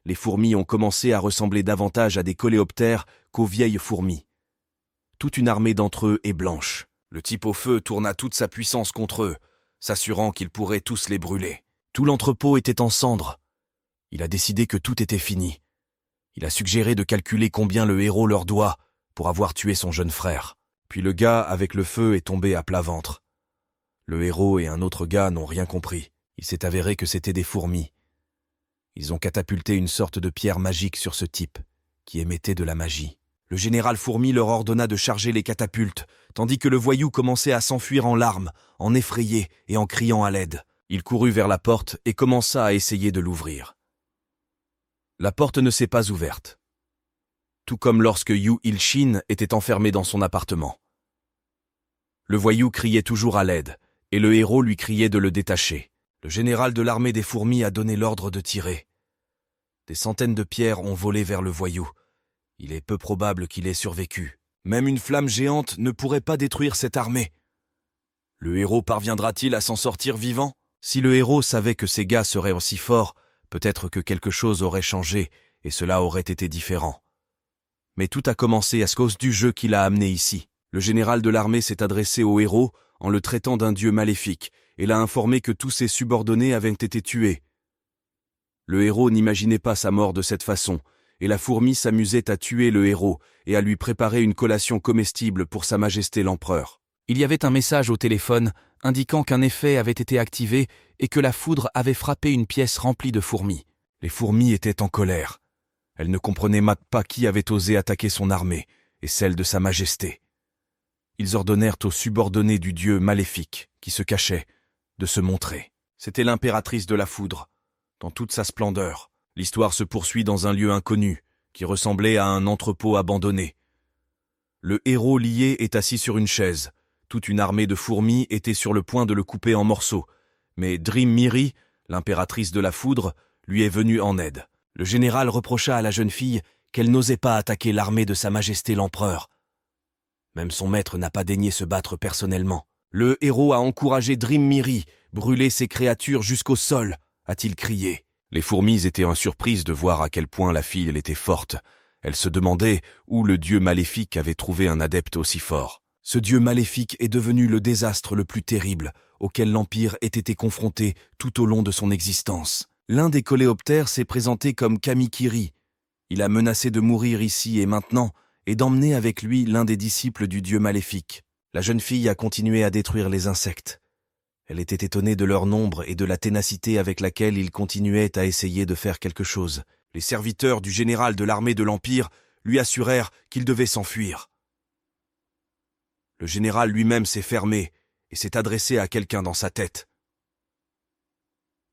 Les fourmis ont commencé à ressembler davantage à des coléoptères qu'aux vieilles fourmis. Toute une armée d'entre eux est blanche. Le type au feu tourna toute sa puissance contre eux, s'assurant qu'ils pourraient tous les brûler. Tout l'entrepôt était en cendres. Il a décidé que tout était fini. Il a suggéré de calculer combien le héros leur doit pour avoir tué son jeune frère. Puis le gars avec le feu est tombé à plat ventre. Le héros et un autre gars n'ont rien compris. Il s'est avéré que c'était des fourmis. Ils ont catapulté une sorte de pierre magique sur ce type, qui émettait de la magie. Le général Fourmi leur ordonna de charger les catapultes, tandis que le voyou commençait à s'enfuir en larmes, en effrayé et en criant à l'aide. Il courut vers la porte et commença à essayer de l'ouvrir. La porte ne s'est pas ouverte. Tout comme lorsque Yu Ilshin était enfermé dans son appartement. Le voyou criait toujours à l'aide, et le héros lui criait de le détacher. Le général de l'armée des fourmis a donné l'ordre de tirer. Des centaines de pierres ont volé vers le voyou. Il est peu probable qu'il ait survécu. Même une flamme géante ne pourrait pas détruire cette armée. Le héros parviendra-t-il à s'en sortir vivant? Si le héros savait que ces gars seraient aussi forts, peut-être que quelque chose aurait changé et cela aurait été différent. Mais tout a commencé à cause du jeu qui l'a amené ici. Le général de l'armée s'est adressé au héros en le traitant d'un dieu maléfique et l'a informé que tous ses subordonnés avaient été tués. Le héros n'imaginait pas sa mort de cette façon, et la fourmi s'amusait à tuer le héros et à lui préparer une collation comestible pour Sa Majesté l'Empereur. Il y avait un message au téléphone indiquant qu'un effet avait été activé et que la foudre avait frappé une pièce remplie de fourmis. Les fourmis étaient en colère. Elles ne comprenaient pas qui avait osé attaquer son armée et celle de Sa Majesté. Ils ordonnèrent aux subordonnés du dieu maléfique, qui se cachait, de se montrer. C'était l'impératrice de la foudre, dans toute sa splendeur. L'histoire se poursuit dans un lieu inconnu, qui ressemblait à un entrepôt abandonné. Le héros lié est assis sur une chaise. Toute une armée de fourmis était sur le point de le couper en morceaux. Mais Dream Miri, l'impératrice de la foudre, lui est venue en aide. Le général reprocha à la jeune fille qu'elle n'osait pas attaquer l'armée de Sa Majesté l'Empereur. Même son maître n'a pas daigné se battre personnellement. Le héros a encouragé Dream Miri, brûler ses créatures jusqu'au sol, a-t-il crié. Les fourmis étaient surprises de voir à quel point la fille était forte. Elles se demandaient où le dieu maléfique avait trouvé un adepte aussi fort. Ce dieu maléfique est devenu le désastre le plus terrible auquel l'Empire ait été confronté tout au long de son existence. L'un des coléoptères s'est présenté comme Kamikiri. Il a menacé de mourir ici et maintenant et d'emmener avec lui l'un des disciples du dieu maléfique. La jeune fille a continué à détruire les insectes. Elle était étonnée de leur nombre et de la ténacité avec laquelle ils continuaient à essayer de faire quelque chose. Les serviteurs du général de l'armée de l'Empire lui assurèrent qu'il devait s'enfuir. Le général lui-même s'est fermé et s'est adressé à quelqu'un dans sa tête.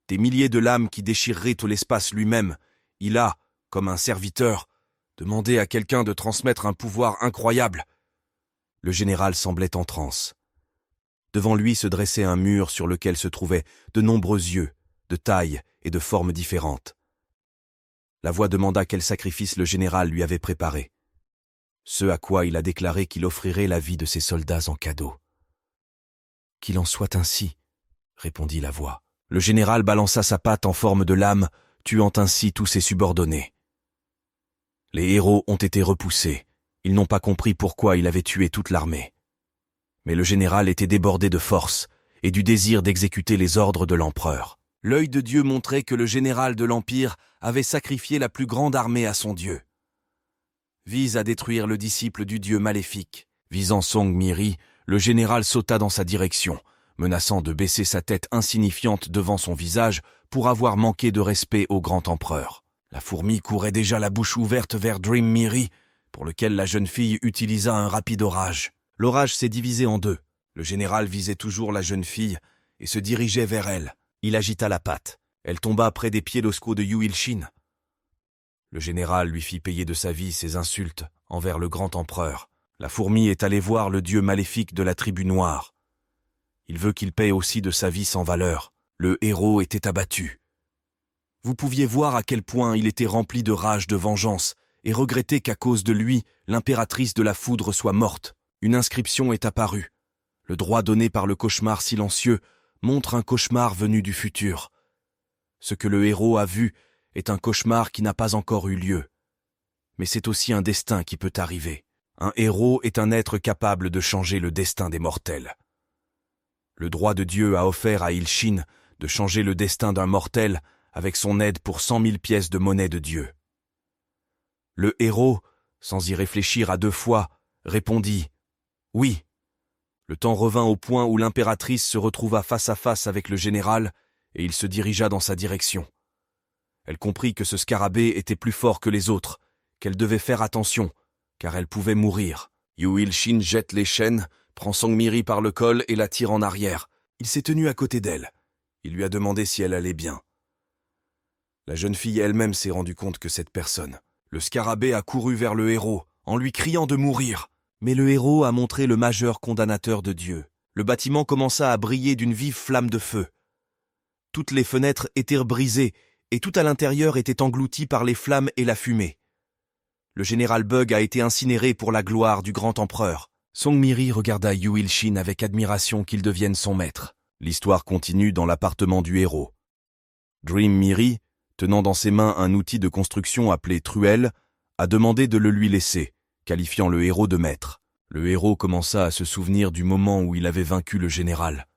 Des milliers de lames qui déchireraient tout l'espace lui-même, il a, comme un serviteur, demandé à quelqu'un de transmettre un pouvoir incroyable. Le général semblait en transe. Devant lui se dressait un mur sur lequel se trouvaient de nombreux yeux, de tailles et de formes différentes. La voix demanda quel sacrifice le général lui avait préparé. Ce à quoi il a déclaré qu'il offrirait la vie de ses soldats en cadeau. « Qu'il en soit ainsi, » répondit la voix. Le général balança sa patte en forme de lame, tuant ainsi tous ses subordonnés. Les héros ont été repoussés. Ils n'ont pas compris pourquoi il avait tué toute l'armée. Mais le général était débordé de force et du désir d'exécuter les ordres de l'empereur. L'œil de Dieu montrait que le général de l'Empire avait sacrifié la plus grande armée à son Dieu. Vise à détruire le disciple du dieu maléfique. Visant Song Miri, le général sauta dans sa direction, menaçant de baisser sa tête insignifiante devant son visage pour avoir manqué de respect au grand empereur. La fourmi courait déjà la bouche ouverte vers Dream Miri, pour lequel la jeune fille utilisa un rapide orage. L'orage s'est divisé en deux. Le général visait toujours la jeune fille et se dirigeait vers elle. Il agita la patte. Elle tomba près des pieds d'Osco de Yu Il-shin. Le général lui fit payer de sa vie ses insultes envers le grand empereur. La fourmi est allée voir le dieu maléfique de la tribu noire. Il veut qu'il paye aussi de sa vie sans valeur. Le héros était abattu. Vous pouviez voir à quel point il était rempli de rage de vengeance et regretter qu'à cause de lui, l'impératrice de la foudre soit morte. Une inscription est apparue. Le droit donné par le cauchemar silencieux montre un cauchemar venu du futur. Ce que le héros a vu est un cauchemar qui n'a pas encore eu lieu. Mais c'est aussi un destin qui peut arriver. Un héros est un être capable de changer le destin des mortels. Le droit de Dieu a offert à Il-shin de changer le destin d'un mortel avec son aide pour 100 000 pièces de monnaie de Dieu. Le héros, sans y réfléchir à deux fois, répondit « Oui ». Le temps revint au point où l'impératrice se retrouva face à face avec le général et il se dirigea dans sa direction. Elle comprit que ce scarabée était plus fort que les autres, qu'elle devait faire attention, car elle pouvait mourir. Yu Il-shin jette les chaînes, prend Song Miri par le col et la tire en arrière. Il s'est tenu à côté d'elle. Il lui a demandé si elle allait bien. La jeune fille elle-même s'est rendue compte que cette personne. Le scarabée a couru vers le héros, en lui criant de mourir. Mais le héros a montré le majeur condamnateur de Dieu. Le bâtiment commença à briller d'une vive flamme de feu. Toutes les fenêtres étaient brisées et tout à l'intérieur était englouti par les flammes et la fumée. Le général Bug a été incinéré pour la gloire du grand empereur. Song Miri regarda Yu Il-shin avec admiration qu'il devienne son maître. L'histoire continue dans l'appartement du héros. Dream Miri, tenant dans ses mains un outil de construction appelé truelle, a demandé de le lui laisser, qualifiant le héros de maître. Le héros commença à se souvenir du moment où il avait vaincu le général.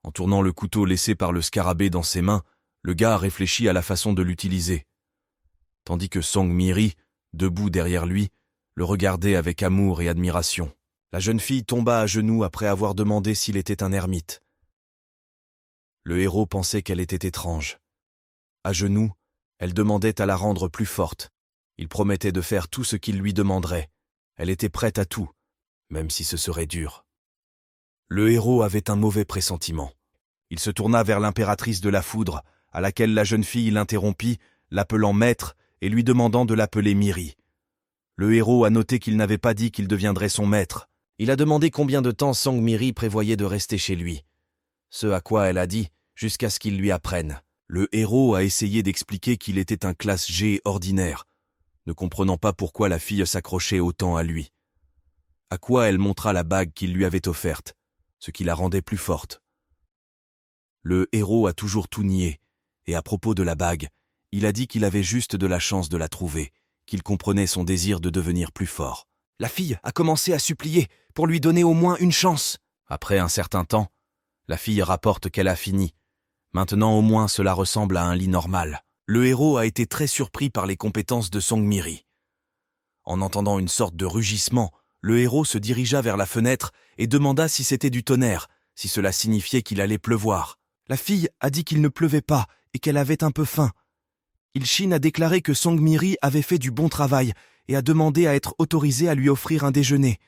En tournant le couteau laissé par le scarabée dans ses mains, le gars réfléchit à la façon de l'utiliser. Tandis que Song Miri, debout derrière lui, le regardait avec amour et admiration. La jeune fille tomba à genoux après avoir demandé s'il était un ermite. Le héros pensait qu'elle était étrange. À genoux, elle demandait à la rendre plus forte. Il promettait de faire tout ce qu'il lui demanderait. Elle était prête à tout, même si ce serait dur. Le héros avait un mauvais pressentiment. Il se tourna vers l'impératrice de la foudre, à laquelle la jeune fille l'interrompit, l'appelant maître et lui demandant de l'appeler Miri. Le héros a noté qu'il n'avait pas dit qu'il deviendrait son maître. Il a demandé combien de temps Sang Miri prévoyait de rester chez lui. Ce à quoi elle a dit, jusqu'à ce qu'il lui apprenne. Le héros a essayé d'expliquer qu'il était un classe G ordinaire, ne comprenant pas pourquoi la fille s'accrochait autant à lui. À quoi elle montra la bague qu'il lui avait offerte, ce qui la rendait plus forte. Le héros a toujours tout nié, et à propos de la bague, il a dit qu'il avait juste de la chance de la trouver, qu'il comprenait son désir de devenir plus fort. La fille a commencé à supplier pour lui donner au moins une chance. Après un certain temps, la fille rapporte qu'elle a fini. Maintenant au moins cela ressemble à un lit normal. Le héros a été très surpris par les compétences de Sang Miri. En entendant une sorte de rugissement, le héros se dirigea vers la fenêtre et demanda si c'était du tonnerre, si cela signifiait qu'il allait pleuvoir. La fille a dit qu'il ne pleuvait pas et qu'elle avait un peu faim. Ilshin a déclaré que Sang Miri avait fait du bon travail et a demandé à être autorisé à lui offrir un déjeuner.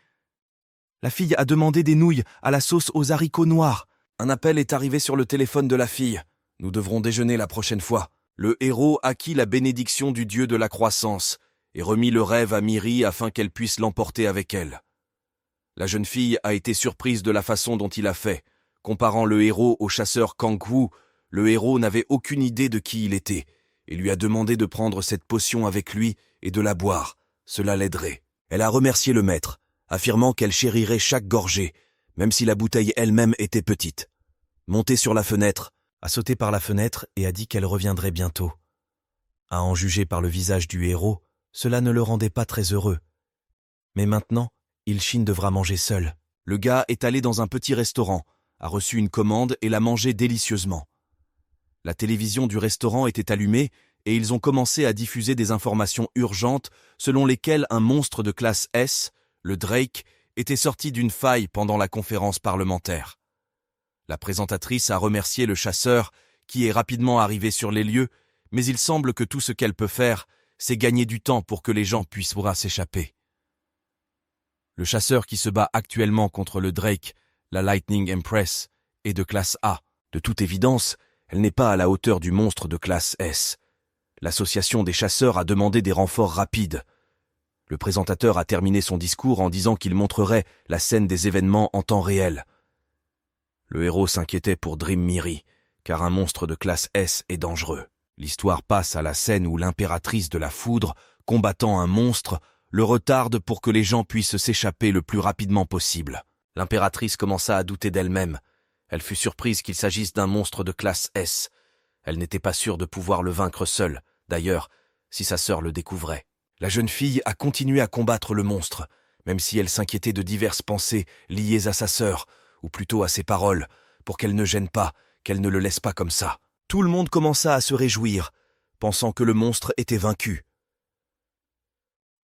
La fille a demandé des nouilles à la sauce aux haricots noirs. Un appel est arrivé sur le téléphone de la fille. Nous devrons déjeuner la prochaine fois. Le héros acquit la bénédiction du dieu de la croissance et remit le rêve à Miri afin qu'elle puisse l'emporter avec elle. La jeune fille a été surprise de la façon dont il a fait. Comparant le héros au chasseur Kang-woo, le héros n'avait aucune idée de qui il était et lui a demandé de prendre cette potion avec lui et de la boire. Cela l'aiderait. Elle a remercié le maître, affirmant qu'elle chérirait chaque gorgée, même si la bouteille elle-même était petite. Montée sur la fenêtre, a sauté par la fenêtre et a dit qu'elle reviendrait bientôt. À en juger par le visage du héros, cela ne le rendait pas très heureux. Mais maintenant, Ilshin devra manger seul. Le gars est allé dans un petit restaurant, a reçu une commande et l'a mangé délicieusement. La télévision du restaurant était allumée et ils ont commencé à diffuser des informations urgentes selon lesquelles un monstre de classe S, le Drake, était sorti d'une faille pendant la conférence parlementaire. La présentatrice a remercié le chasseur qui est rapidement arrivé sur les lieux, mais il semble que tout ce qu'elle peut faire, c'est gagner du temps pour que les gens puissent s'échapper. Le chasseur qui se bat actuellement contre le Drake, la Lightning Empress, est de classe A. De toute évidence, elle n'est pas à la hauteur du monstre de classe S. L'association des chasseurs a demandé des renforts rapides. Le présentateur a terminé son discours en disant qu'il montrerait la scène des événements en temps réel. Le héros s'inquiétait pour Dream Miri, car un monstre de classe S est dangereux. L'histoire passe à la scène où l'impératrice de la foudre, combattant un monstre, le retarde pour que les gens puissent s'échapper le plus rapidement possible. L'impératrice commença à douter d'elle-même. Elle fut surprise qu'il s'agisse d'un monstre de classe S. Elle n'était pas sûre de pouvoir le vaincre seule, d'ailleurs, si sa sœur le découvrait. La jeune fille a continué à combattre le monstre, même si elle s'inquiétait de diverses pensées liées à sa sœur, ou plutôt à ses paroles, pour qu'elle ne gêne pas, qu'elle ne le laisse pas comme ça. Tout le monde commença à se réjouir, pensant que le monstre était vaincu.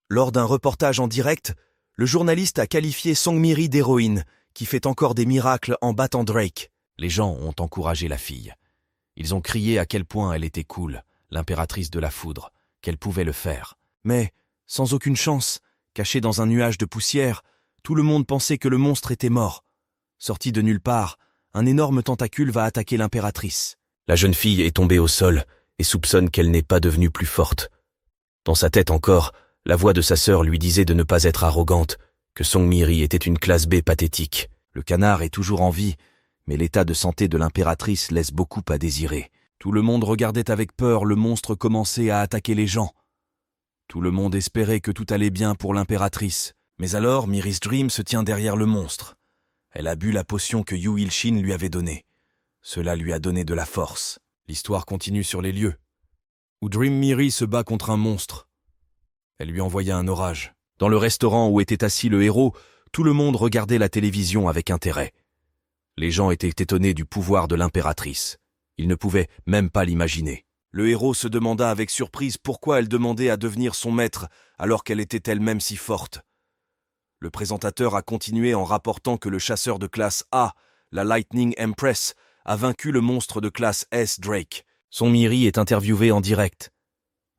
Lors d'un reportage en direct, le journaliste a qualifié Sang Miri d'héroïne, qui fait encore des miracles en battant Drake. Les gens ont encouragé la fille. Ils ont crié à quel point elle était cool, l'impératrice de la foudre, qu'elle pouvait le faire. Mais, sans aucune chance, caché dans un nuage de poussière, tout le monde pensait que le monstre était mort. Sorti de nulle part, un énorme tentacule va attaquer l'impératrice. La jeune fille est tombée au sol et soupçonne qu'elle n'est pas devenue plus forte. Dans sa tête encore, la voix de sa sœur lui disait de ne pas être arrogante, que Sang Miri était une classe B pathétique. Le canard est toujours en vie, mais l'état de santé de l'impératrice laisse beaucoup à désirer. Tout le monde regardait avec peur le monstre commencer à attaquer les gens. Tout le monde espérait que tout allait bien pour l'impératrice. Mais alors, Miri's Dream se tient derrière le monstre. Elle a bu la potion que Yu Ilshin lui avait donnée. Cela lui a donné de la force. L'histoire continue sur les lieux, où Dream Miri se bat contre un monstre. Elle lui envoya un orage. Dans le restaurant où était assis le héros, tout le monde regardait la télévision avec intérêt. Les gens étaient étonnés du pouvoir de l'impératrice. Ils ne pouvaient même pas l'imaginer. Le héros se demanda avec surprise pourquoi elle demandait à devenir son maître alors qu'elle était elle-même si forte. Le présentateur a continué en rapportant que le chasseur de classe A, la Lightning Empress, a vaincu le monstre de classe S, Drake. Song Mi-ri est interviewée en direct.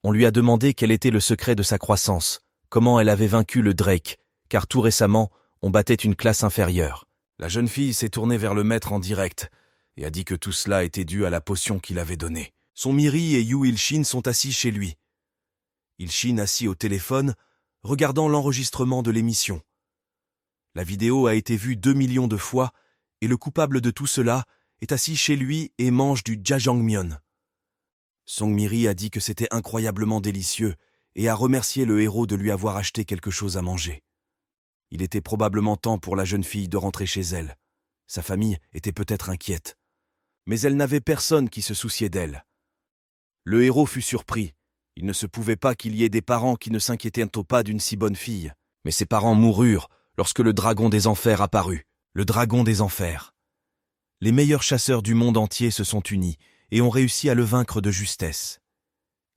On lui a demandé quel était le secret de sa croissance, comment elle avait vaincu le Drake, car tout récemment, on battait une classe inférieure. La jeune fille s'est tournée vers le maître en direct et a dit que tout cela était dû à la potion qu'il avait donnée. Song Mi-ri et Yu Il-shin sont assis chez lui. Il-shin assis au téléphone, regardant l'enregistrement de l'émission. La vidéo a été vue 2 millions de fois et le coupable de tout cela est assis chez lui et mange du jjajangmyeon. Song Mi-ri a dit que c'était incroyablement délicieux et a remercié le héros de lui avoir acheté quelque chose à manger. Il était probablement temps pour la jeune fille de rentrer chez elle. Sa famille était peut-être inquiète. Mais elle n'avait personne qui se souciait d'elle. Le héros fut surpris. Il ne se pouvait pas qu'il y ait des parents qui ne s'inquiétaient pas d'une si bonne fille. Mais ses parents moururent lorsque le dragon des enfers apparut. Le dragon des enfers. Les meilleurs chasseurs du monde entier se sont unis et ont réussi à le vaincre de justesse.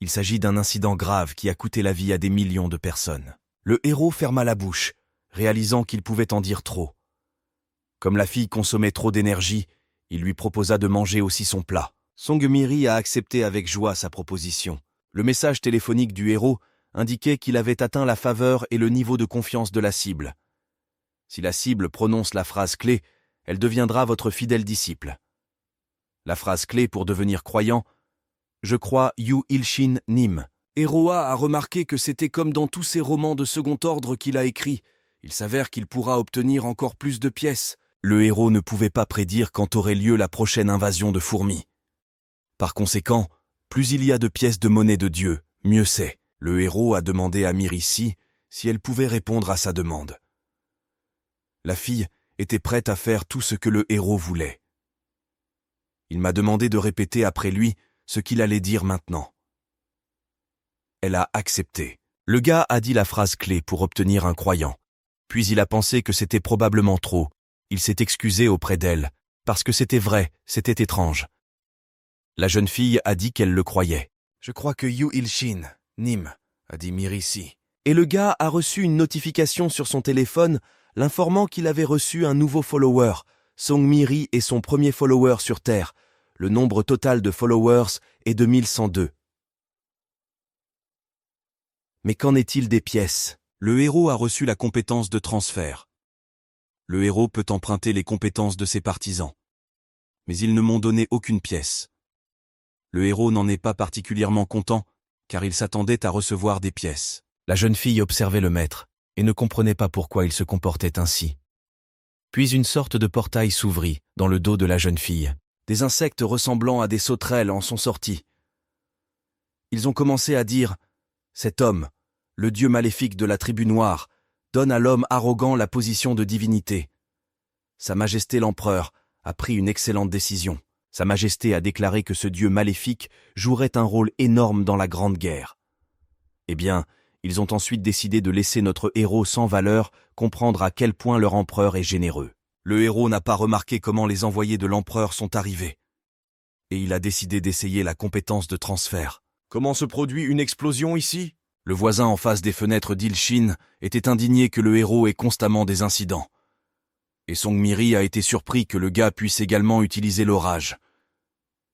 Il s'agit d'un incident grave qui a coûté la vie à des millions de personnes. Le héros ferma la bouche, réalisant qu'il pouvait en dire trop. Comme la fille consommait trop d'énergie, il lui proposa de manger aussi son plat. Song Mi-ri a accepté avec joie sa proposition. Le message téléphonique du héros indiquait qu'il avait atteint la faveur et le niveau de confiance de la cible. Si la cible prononce la phrase clé, elle deviendra votre fidèle disciple. La phrase clé pour devenir croyant, « Je crois Yu Il-shin Nim ». Héroa a remarqué que c'était comme dans tous ces romans de second ordre qu'il a écrits. Il s'avère qu'il pourra obtenir encore plus de pièces. Le héros ne pouvait pas prédire quand aurait lieu la prochaine invasion de fourmis. Par conséquent, plus il y a de pièces de monnaie de Dieu, mieux c'est. Le héros a demandé à Mi-ri si elle pouvait répondre à sa demande. La fille était prête à faire tout ce que le héros voulait. Il m'a demandé de répéter après lui ce qu'il allait dire maintenant. Elle a accepté. Le gars a dit la phrase clé pour obtenir un croyant. Puis il a pensé que c'était probablement trop. Il s'est excusé auprès d'elle, parce que c'était vrai, c'était étrange. La jeune fille a dit qu'elle le croyait. « Je crois que Yu Il-shin, Nim », a dit Mi-ri. Et le gars a reçu une notification sur son téléphone l'informant qu'il avait reçu un nouveau follower, Song Mi-ri est son premier follower sur Terre. Le nombre total de followers est de 1102. Mais qu'en est-il des pièces? Le héros a reçu la compétence de transfert. Le héros peut emprunter les compétences de ses partisans. Mais ils ne m'ont donné aucune pièce. Le héros n'en est pas particulièrement content, car il s'attendait à recevoir des pièces. La jeune fille observait le maître, et ne comprenait pas pourquoi il se comportait ainsi. Puis une sorte de portail s'ouvrit, dans le dos de la jeune fille. Des insectes ressemblant à des sauterelles en sont sortis. Ils ont commencé à dire « Cet homme, le dieu maléfique de la tribu noire, donne à l'homme arrogant la position de divinité. Sa Majesté l'Empereur a pris une excellente décision. Sa Majesté a déclaré que ce dieu maléfique jouerait un rôle énorme dans la Grande Guerre. Eh bien, ils ont ensuite décidé de laisser notre héros sans valeur comprendre à quel point leur empereur est généreux. Le héros n'a pas remarqué comment les envoyés de l'empereur sont arrivés. Et il a décidé d'essayer la compétence de transfert. Comment se produit une explosion ici? Le voisin en face des fenêtres d'Il-shin était indigné que le héros ait constamment des incidents. Et Song Mi-ri a été surpris que le gars puisse également utiliser l'orage.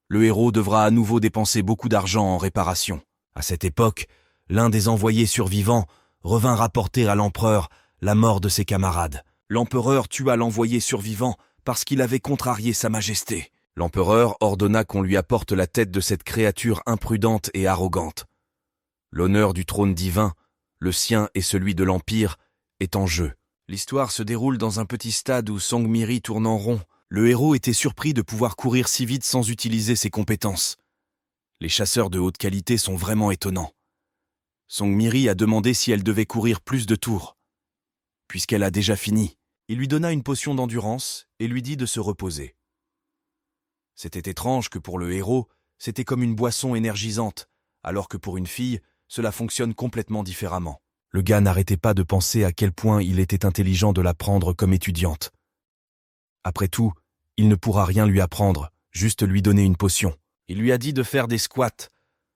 Le héros devra à nouveau dépenser beaucoup d'argent en réparation. À cette époque, l'un des envoyés survivants revint rapporter à l'empereur la mort de ses camarades. L'empereur tua l'envoyé survivant parce qu'il avait contrarié sa majesté. L'empereur ordonna qu'on lui apporte la tête de cette créature imprudente et arrogante. L'honneur du trône divin, le sien et celui de l'Empire, est en jeu. L'histoire se déroule dans un petit stade où Song Mi-ri tourne en rond. Le héros était surpris de pouvoir courir si vite sans utiliser ses compétences. Les chasseurs de haute qualité sont vraiment étonnants. Song Mi-ri a demandé si elle devait courir plus de tours. Puisqu'elle a déjà fini, il lui donna une potion d'endurance et lui dit de se reposer. C'était étrange que pour le héros, c'était comme une boisson énergisante, alors que pour une fille, cela fonctionne complètement différemment. Le gars n'arrêtait pas de penser à quel point il était intelligent de la prendre comme étudiante. Après tout, il ne pourra rien lui apprendre, juste lui donner une potion. Il lui a dit de faire des squats,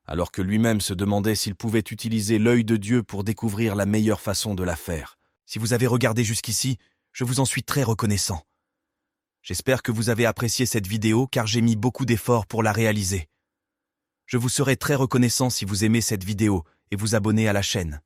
alors que lui-même se demandait s'il pouvait utiliser l'œil de Dieu pour découvrir la meilleure façon de la faire. Si vous avez regardé jusqu'ici, je vous en suis très reconnaissant. J'espère que vous avez apprécié cette vidéo car j'ai mis beaucoup d'efforts pour la réaliser. Je vous serai très reconnaissant si vous aimez cette vidéo et vous abonnez à la chaîne.